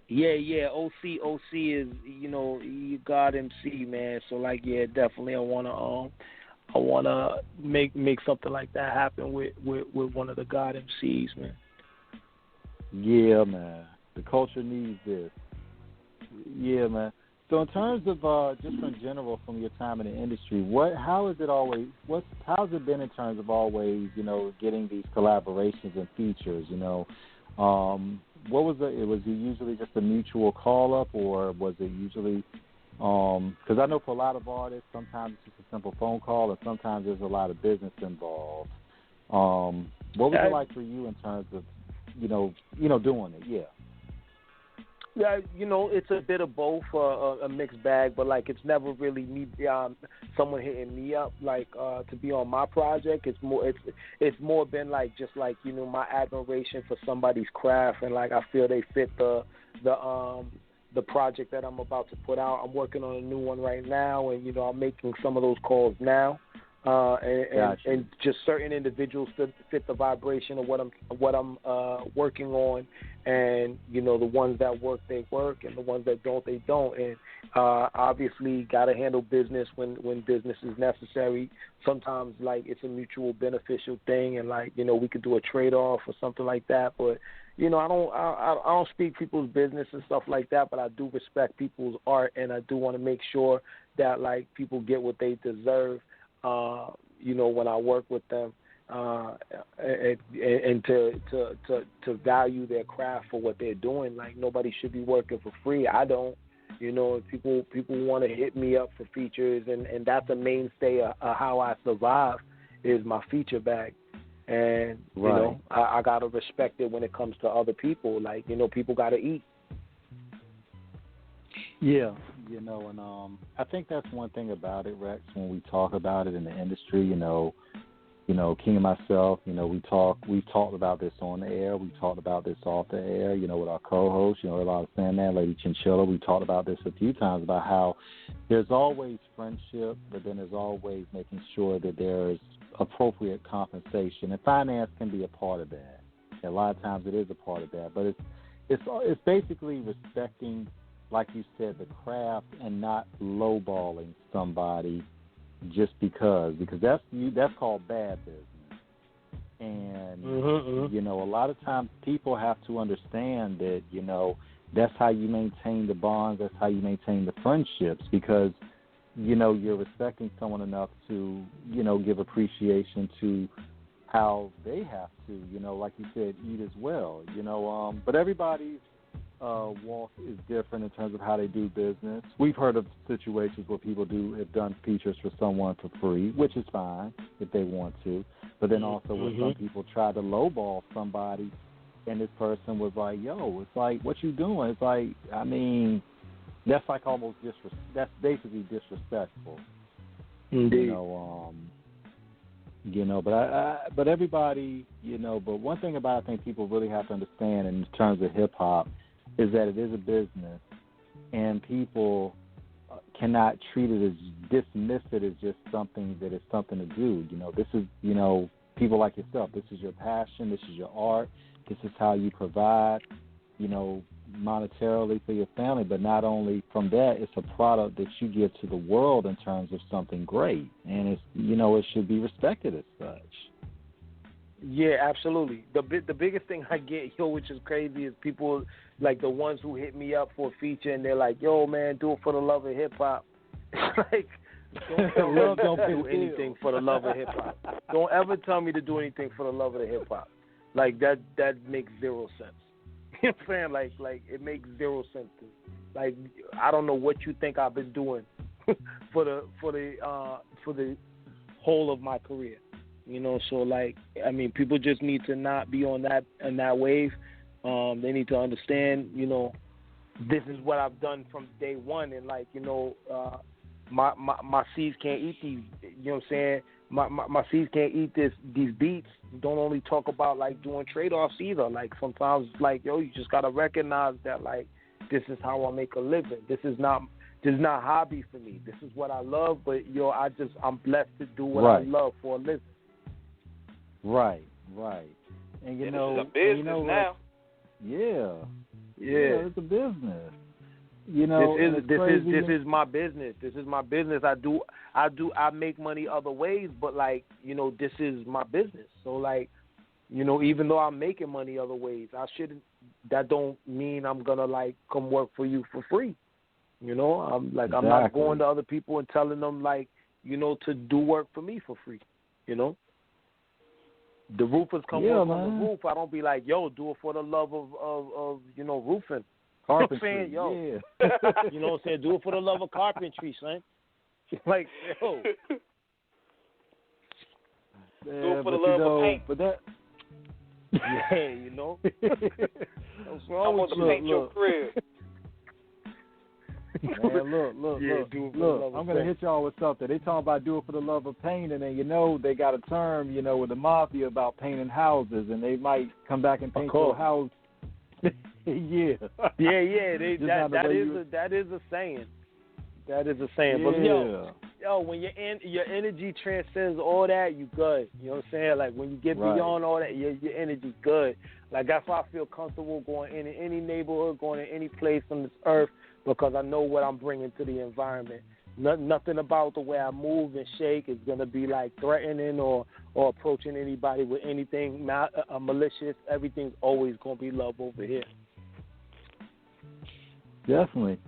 Yeah. OC is you God MC, man. So definitely I wanna make something like that happen with one of the God MCs, man. Yeah, man. The culture needs this. Yeah, man. So in terms of just in general from your time in the industry, how's it been in terms of always, getting these collaborations and features, what was it? Was it usually just a mutual call up, or was it usually because I know for a lot of artists sometimes it's just a simple phone call, and sometimes there's a lot of business involved. What was it like for you in terms of doing it? Yeah, it's a bit of both, a mixed bag, but it's never really me, someone hitting me up to be on my project. It's more been my admiration for somebody's craft, and I feel they fit the project that I'm about to put out. I'm working on a new one right now, and I'm making some of those calls now. and just certain individuals fit the vibration of what I'm working on, and the ones that work, they work, and the ones that don't, they don't. And obviously got to handle business when business is necessary. Sometimes it's a mutual beneficial thing, and we could do a trade off or something like that. But I don't speak people's business and stuff like that, but I do respect people's art, and I do want to make sure that people get what they deserve. When I work with them, and to value their craft for what they're doing. Nobody should be working for free. I don't. People want to hit me up for features, and that's a mainstay of how I survive is my feature bag. And I gotta respect it when it comes to other people. People gotta eat. Yeah, and I think that's one thing about it, Rex. When we talk about it in the industry, King and myself, we've talked about this on the air, we talked about this off the air, with our co-host, a lot of Sandman, Lady Chinchilla. We talked about this a few times about how there's always friendship, but then there's always making sure that there's appropriate compensation, and finance can be a part of that. A lot of times it is a part of that, but it's basically respecting, like you said, the craft, and not lowballing somebody just because that's called bad business. And a lot of times people have to understand that that's how you maintain the bonds, that's how you maintain the friendships, because you're respecting someone enough to give appreciation to how they have to like you said, eat as well. But everybody's walk is different in terms of how they do business. We've heard of situations where people have done features for someone for free, which is fine if they want to. But then also where some people try to lowball somebody, and this person was like, "Yo, it's like, what you doing?" It's like, I mean, that's almost that's basically disrespectful. Indeed. But everybody, but one thing about I think people really have to understand in terms of hip hop is that it is a business, and people cannot treat it dismiss it as just something that is something to do. This is, people like yourself, this is your passion, this is your art, this is how you provide, monetarily for your family, but not only from that, it's a product that you give to the world in terms of something great, and it's, it should be respected as such. Yeah, absolutely. The biggest thing I get, which is crazy, is people like the ones who hit me up for a feature and they're like, "Yo, man, do it for the love of hip hop." Don't do anything for the love of hip hop. Don't ever tell me to do anything for the love of the hip hop. That makes zero sense. You know what I'm saying? Like it makes zero sense. I don't know what you think I've been doing for the whole of my career. So people just need to not be on that wave. They need to understand, this is what I've done from day one, and my seeds can't eat these. You know what I'm saying? My seeds can't eat these beats. Don't only talk about doing trade-offs either. Sometimes you just gotta recognize that this is how I make a living. This is not hobby for me. This is what I love. But I'm blessed to do what I love for a living. Right. And this is a business now. Yeah, it's a business. This is my business. This is my business. I make money other ways, but this is my business. So even though I'm making money other ways, that don't mean I'm gonna come work for you for free. I'm not going to other people and telling them to do work for me for free. The roofers come work on the roof. I don't be like, "Yo, do it for the love of roofing." Carpentry, you know what I'm saying? Yo. You know what I'm saying? Do it for the love of carpentry, son. Yo. Do it for the love of paint. But that... Yeah, What's wrong I want with to paint your crib. Man, look. I'm gonna hit y'all with something. They talking about do it for the love of painting, and they got a term, with the mafia about painting houses, and they might come back and paint your house. Yeah. That is a saying. That is a saying. But when your energy transcends all that, you good. You know what I'm saying? Like when you get beyond all that, your energy good. Like that's why I feel comfortable going in any neighborhood, going in any place on this earth, because I know what I'm bringing to the environment. Nothing about the way I move and shake is gonna be like threatening or approaching anybody with anything malicious. Everything's always gonna be love over here. Definitely.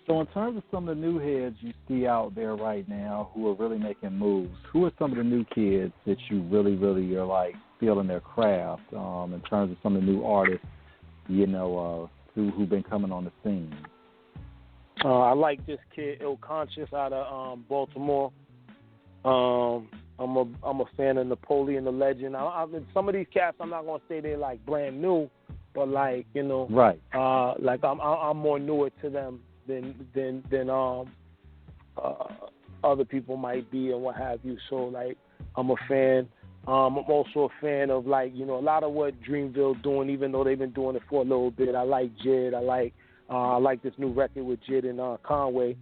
So in terms of some of the new heads you see out there right now who are really making moves, who are some of the new kids that you really, really are like feeling their craft in terms of some of the new artists, you know, who've been coming on the scene? I like this kid, Ill-Conscious, out of Baltimore. I'm a fan of Napoleon the Legend. Some of these cats, I'm not gonna say they're like brand new, but like, you know, right? Like I'm more newer to them than other people might be and what have you. So like I'm a fan. I'm also a fan of like, you know, a lot of what Dreamville doing, even though they've been doing it for a little bit. I like Jid. I like this new record with Jid and Conway.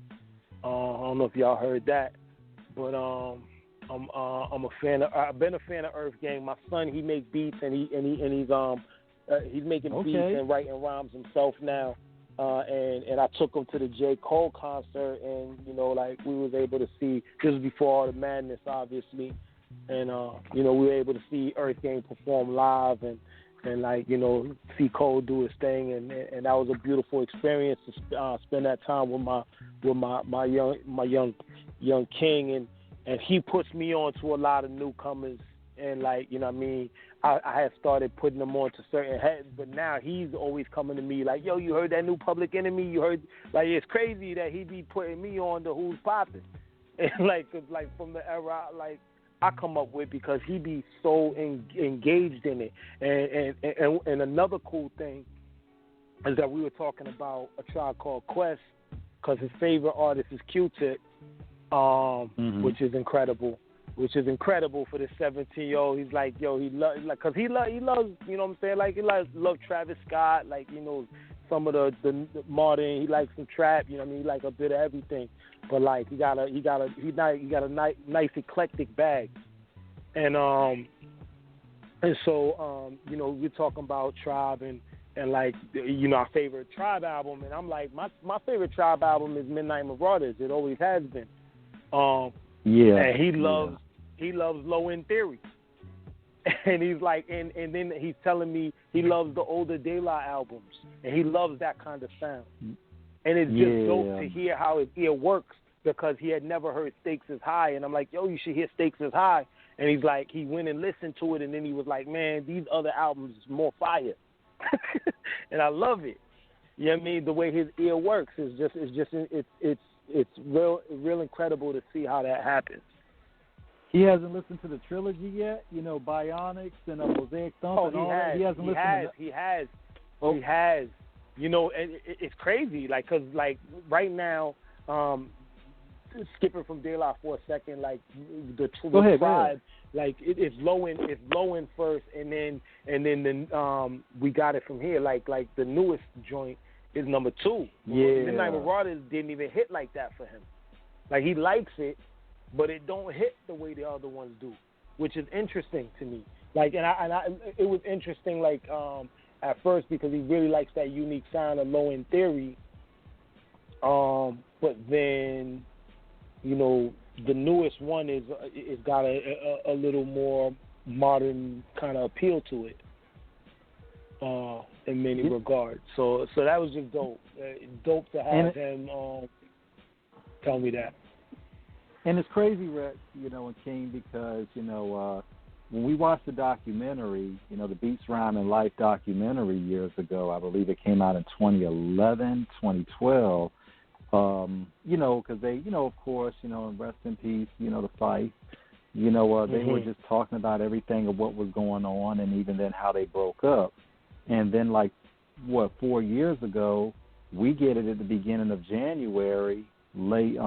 I don't know if y'all heard that, but I'm a fan. I've been a fan of Earth Gang. My son, he makes beats and he's making beats and writing rhymes himself now. And I took him to the J. Cole concert, and you know, like we was able to see. This was before all the madness, obviously, and you know, we were able to see Earth Gang perform live, and like, you know, see Cole do his thing, and that was a beautiful experience to spend that time with my young king, and he puts me on to a lot of newcomers, and like, you know what I mean, I had started putting them on to certain heads, but now he's always coming to me like, yo, you heard that new Public Enemy? You heard, like, it's crazy that he be putting me on to Who's Poppin', and like, 'cause like from the era like I come up with, because he be so engaged in it. And another cool thing is that we were talking about A Tribe Called Quest, because his favorite artist is Q-Tip, which is incredible. Which is incredible for this 17-year-old. He's like, yo, he loves, you know what I'm saying? Like, he love Travis Scott, like, you know, some of the modern. He likes some trap, you know what I mean? He like a bit of everything. But like, he got a nice eclectic bag, and so you know, we're talking about Tribe and like, you know, our favorite Tribe album, and I'm like, my favorite Tribe album is Midnight Marauders. It always has been. And he loves Low End Theory. And he's like, and then he's telling me he loves the older De La albums, and he loves that kind of sound. And it's just dope to hear how his ear works, because he had never heard Stakes Is High. And I'm like, yo, you should hear Stakes Is High. And he's like, he went and listened to it, and then he was like, man, these other albums is more fire. And I love it. You know what I mean? The way his ear works is it's real incredible to see how that happens. He hasn't listened to the trilogy yet, you know, Bionics and Mosaic Thump and all that. He hasn't listened to that. He has. You know, it's crazy, like, because, like, right now, skipping from De La for a second, like, the Tribe, like, it's low end first, and then we got it from here. Like the newest joint is number 2. Midnight Marauders didn't even hit like that for him. Like, he likes it, but it don't hit the way the other ones do, which is interesting to me. Like, and I it was interesting, like, at first, because he really likes that unique sound of Low End Theory. But then, you know, the newest one is got a little more modern kind of appeal to it, in many regards. So that was just dope. Dope to have him tell me that. And it's crazy, Rex, you know, and King, because, you know, when we watched the documentary, you know, the Beats, Rhyme, and Life documentary years ago, I believe it came out in 2011, 2012, you know, because they, you know, of course, you know, and rest in peace, you know, the Fife, you know, they were just talking about everything of what was going on, and even then how they broke up. And then, like, 4 years ago, we get it at the beginning of January, late,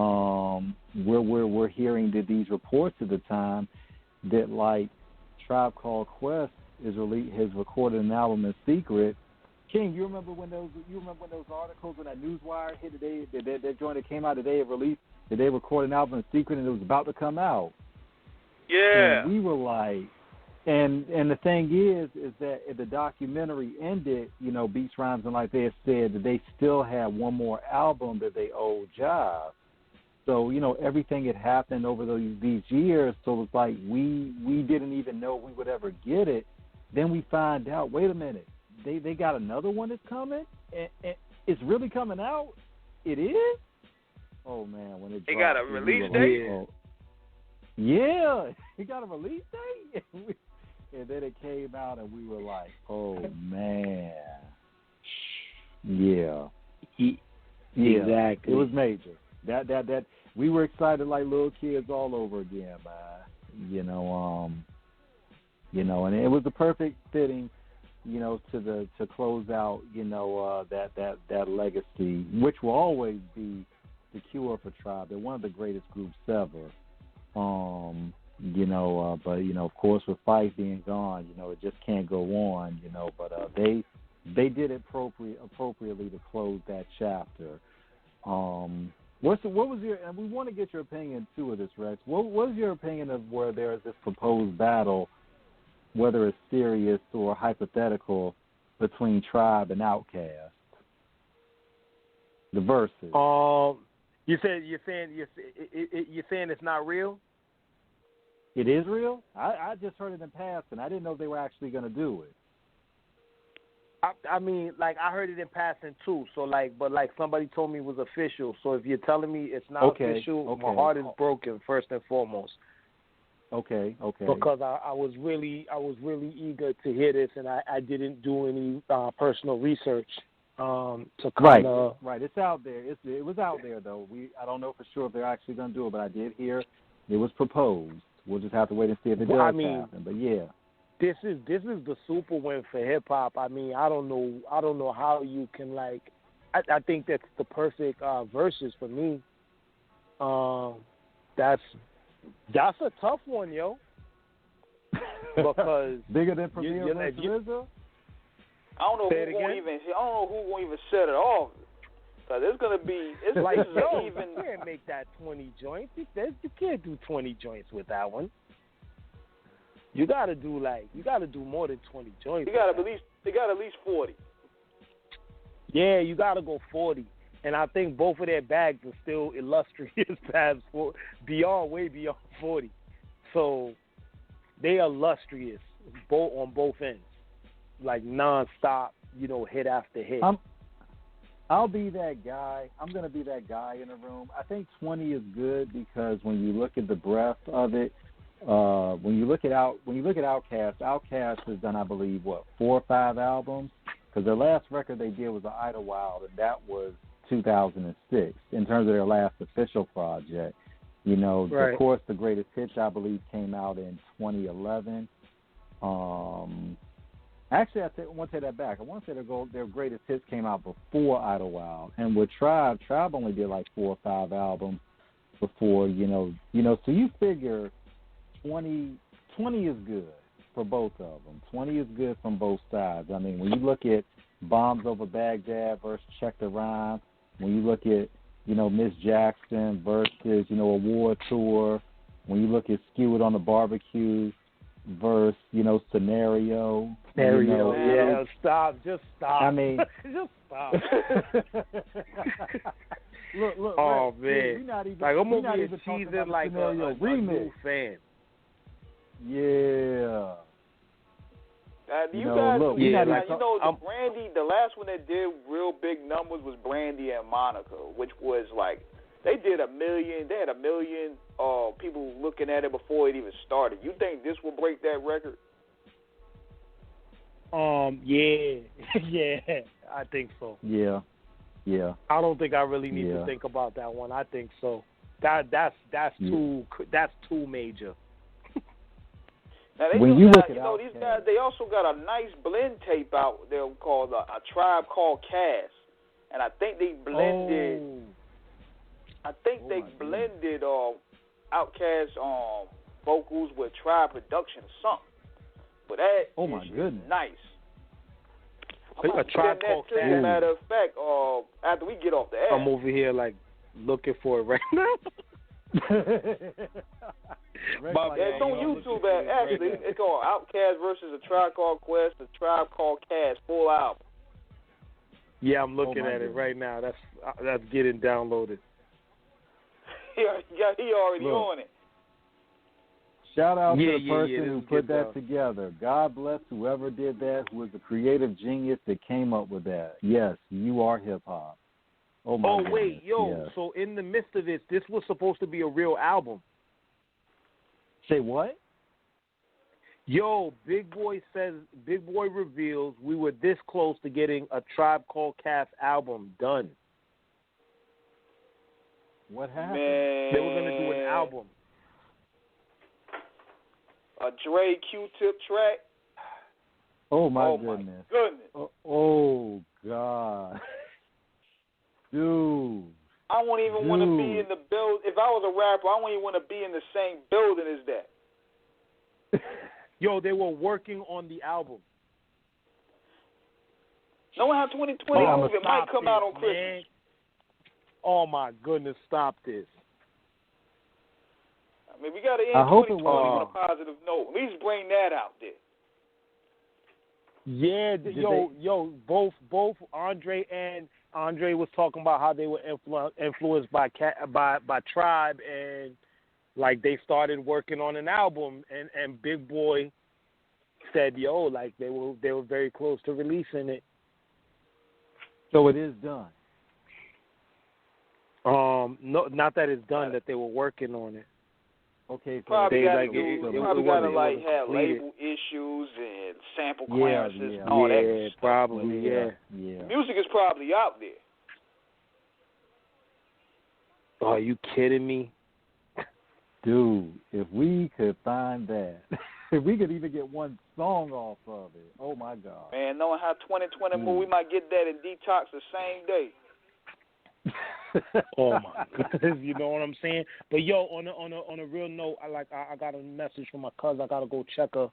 we're hearing these reports at the time that, like, Tribe Called Quest has recorded an album in secret. King, you remember when those articles when that Newswire hit today, that joint that came out today, it released that they recorded an album in secret and it was about to come out. Yeah. And we were like, and the thing is that if the documentary ended, you know, Beats, Rhymes, and Like they had said that they still had one more album that they owed Jive. So, you know, everything had happened over these years, so it was like we didn't even know we would ever get it. Then we find out, wait a minute, they got another one that's coming? And it's really coming out? It is? Oh, man, when it dropped. They got a release date? Yeah, it got a release date? And then it came out, and we were like, oh, man. Yeah. Exactly. It was major. That we were excited like little kids all over again, man. You know, and it was the perfect fitting, you know, to close out, you know, that legacy, which will always be the Cure for Tribe. They're one of the greatest groups ever. You know, but you know, of course, with Fife being gone, you know, it just can't go on, you know. But they did it appropriately to close that chapter. What was your? And we want to get your opinion too of this, Rex. What was your opinion of where there is this proposed battle, whether it's serious or hypothetical, between Tribe and Outkast? The verses. You're saying it's not real? It is real? I just heard it in passing. I didn't know they were actually going to do it. I mean, like, I heard it in passing too. So, like, but like somebody told me it was official. So if you're telling me it's not official, my heart is broken first and foremost. Okay. Because I was really eager to hear this, and I didn't do any personal research to kind of. Right. It's out there. It was out there though. I don't know for sure if they're actually going to do it, but I did hear it was proposed. We'll just have to wait and see if it does happen. But yeah. This is the super win for hip hop. I mean, I don't know how you can, like. I think that's the perfect verses for me. That's a tough one, yo. Because bigger than Premier versus RZA. I don't know who won't even set it off. Cause it's gonna be. It's like you can't make that 20 joints. You can't do 20 joints with that one. You gotta do more than 20 joints. You got at least 40. Yeah, you gotta go 40. And I think both of their bags are still illustrious past way beyond 40. So they are illustrious on both ends, like nonstop, you know, hit after hit. I'll be that guy. I'm gonna be that guy in the room. I think 20 is good because when you look at the breadth of it. When you look at Outkast has done, I believe, 4 or 5 albums? Because their last record they did was Idlewild, and that was 2006. In terms of their last official project, you know, of course, the greatest hits I believe came out in 2011. Actually, I want to take that back. I want to say their greatest hits came out before Idlewild, and with Tribe only did like 4 or 5 albums before, you know. So you figure. 20 is good for both of them. 20 is good from both sides. I mean, when you look at Bombs Over Baghdad versus Check the Rhyme, when you look at, you know, Miss Jackson versus, you know, Award Tour, when you look at Skew It on the Barbecue versus, you know, Scenario. You know, just stop. I mean, just stop. Look, oh Rick, man! Not even, like I'm over here cheesing like a new fan. Yeah. Brandy, the last one that did real big numbers was Brandy and Monica, which was like they did 1 million. They had 1 million people looking at it before it even started. You think this will break that record? Yeah, I think so. Yeah. I don't think I really need to think about that one. I think so. That's too major. Now these guys, they also got a nice blend tape out there called a Tribe Called Cass, and I think they blended. Blended Outkast vocals with Tribe production or something. But that is nice. I'm a Tribe Called Cass. Matter of fact, after we get off the air, I'm over here like looking for it right now. It's on YouTube. Actually, it's called Outkast versus a Tribe Called Quest, a Tribe Called Cast full album. Yeah, I'm looking at it right now. That's getting downloaded. He already on it. Shout out to the person who put that together. God bless whoever did that, who was the creative genius that came up with that. Yes, you are hip hop. Oh my goodness. Wait, yo! Yes. So in the midst of this was supposed to be a real album. Say what? Yo, Big Boy reveals we were this close to getting a Tribe Called Quest album done. What happened? They were gonna do an album. A Dre Q-Tip track. Oh my goodness. Oh God. Dude. I wouldn't even want to be in the build. If I was a rapper, I wouldn't even want to be in the same building as that. Yo, they were working on the album. Knowing how 2020 moves, it might come out on Christmas. Man. Oh my goodness, stop this. I mean, we got to end 2020 on a positive note. At least bring that out there. Yeah, both Andre was talking about how they were influenced by Tribe, and like they started working on an album, and Big Boy said, "Yo, like they were very close to releasing it." So it is done. No, not that it's done. That they were working on it. Okay, so probably got to like have completed. label issues and sample clearances and all that. Yeah, probably. Yeah. The music is probably out there. Are you kidding me? Dude, if we could find that, if we could even get one song off of it, oh my God. Man, knowing how 2020 move, we might get that in Detox the same day. Oh my goodness, you know what I'm saying? But yo, on a real note, I got a message from my cousin. I gotta go check her,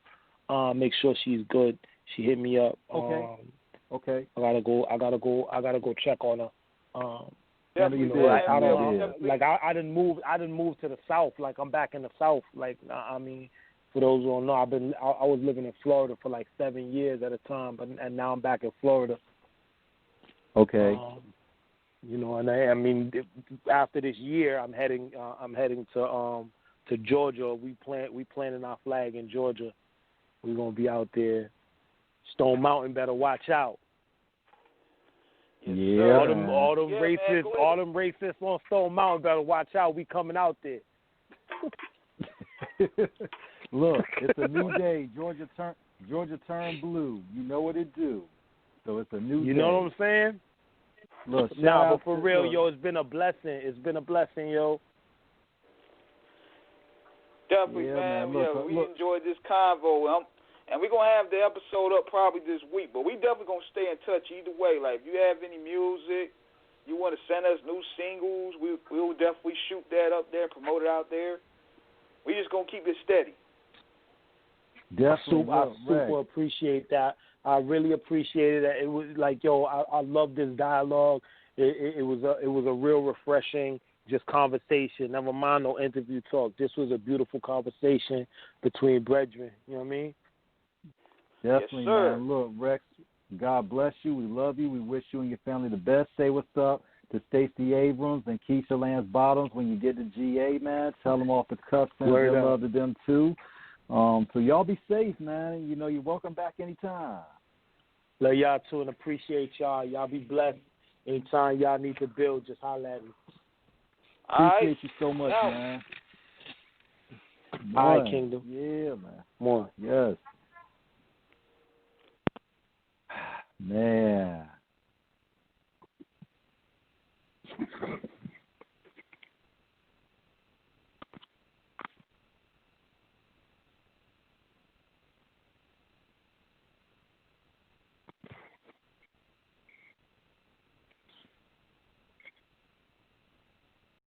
make sure she's good. She hit me up. Okay. I gotta go check on her. I didn't move to the South. Like I'm back in the South. Like I mean, for those who don't know, I was living in Florida for like 7 years at a time, and now I'm back in Florida. Okay. You know, and I mean, after this year, I'm heading to Georgia. We planting our flag in Georgia. We're gonna be out there. Stone Mountain better watch out. Yeah. All them racists on Stone Mountain better watch out. We coming out there. Look, it's a new day. Georgia turned blue. You know what it do. So it's a new day. You know what I'm saying? Look, but for real, yo, it's been a blessing. It's been a blessing, yo. Definitely, man. We enjoyed this convo. And we're going to have the episode up probably this week. But we definitely going to stay in touch either way. Like, if you have any music, you want to send us new singles, we'll definitely shoot that up there, promote it out there. We just going to keep it steady. Definitely. I super appreciate that. I really appreciated that. It was like, yo, I love this dialogue. It was a real refreshing just conversation. Never mind no interview talk. This was a beautiful conversation between brethren. You know what I mean? Definitely, yes, sir. Man. Look, Rex, God bless you. We love you. We wish you and your family the best. Say what's up to Stacey Abrams and Keisha Lance Bottoms when you get to GA, man. Tell them off the cuff and their love to them too. So y'all be safe, man. You know, you're welcome back anytime. Love y'all too and appreciate y'all. Y'all be blessed. Anytime y'all need to build, just holler at me. Appreciate you so much, man. All right, Kingdom. Yeah, man. More. Yes. Man.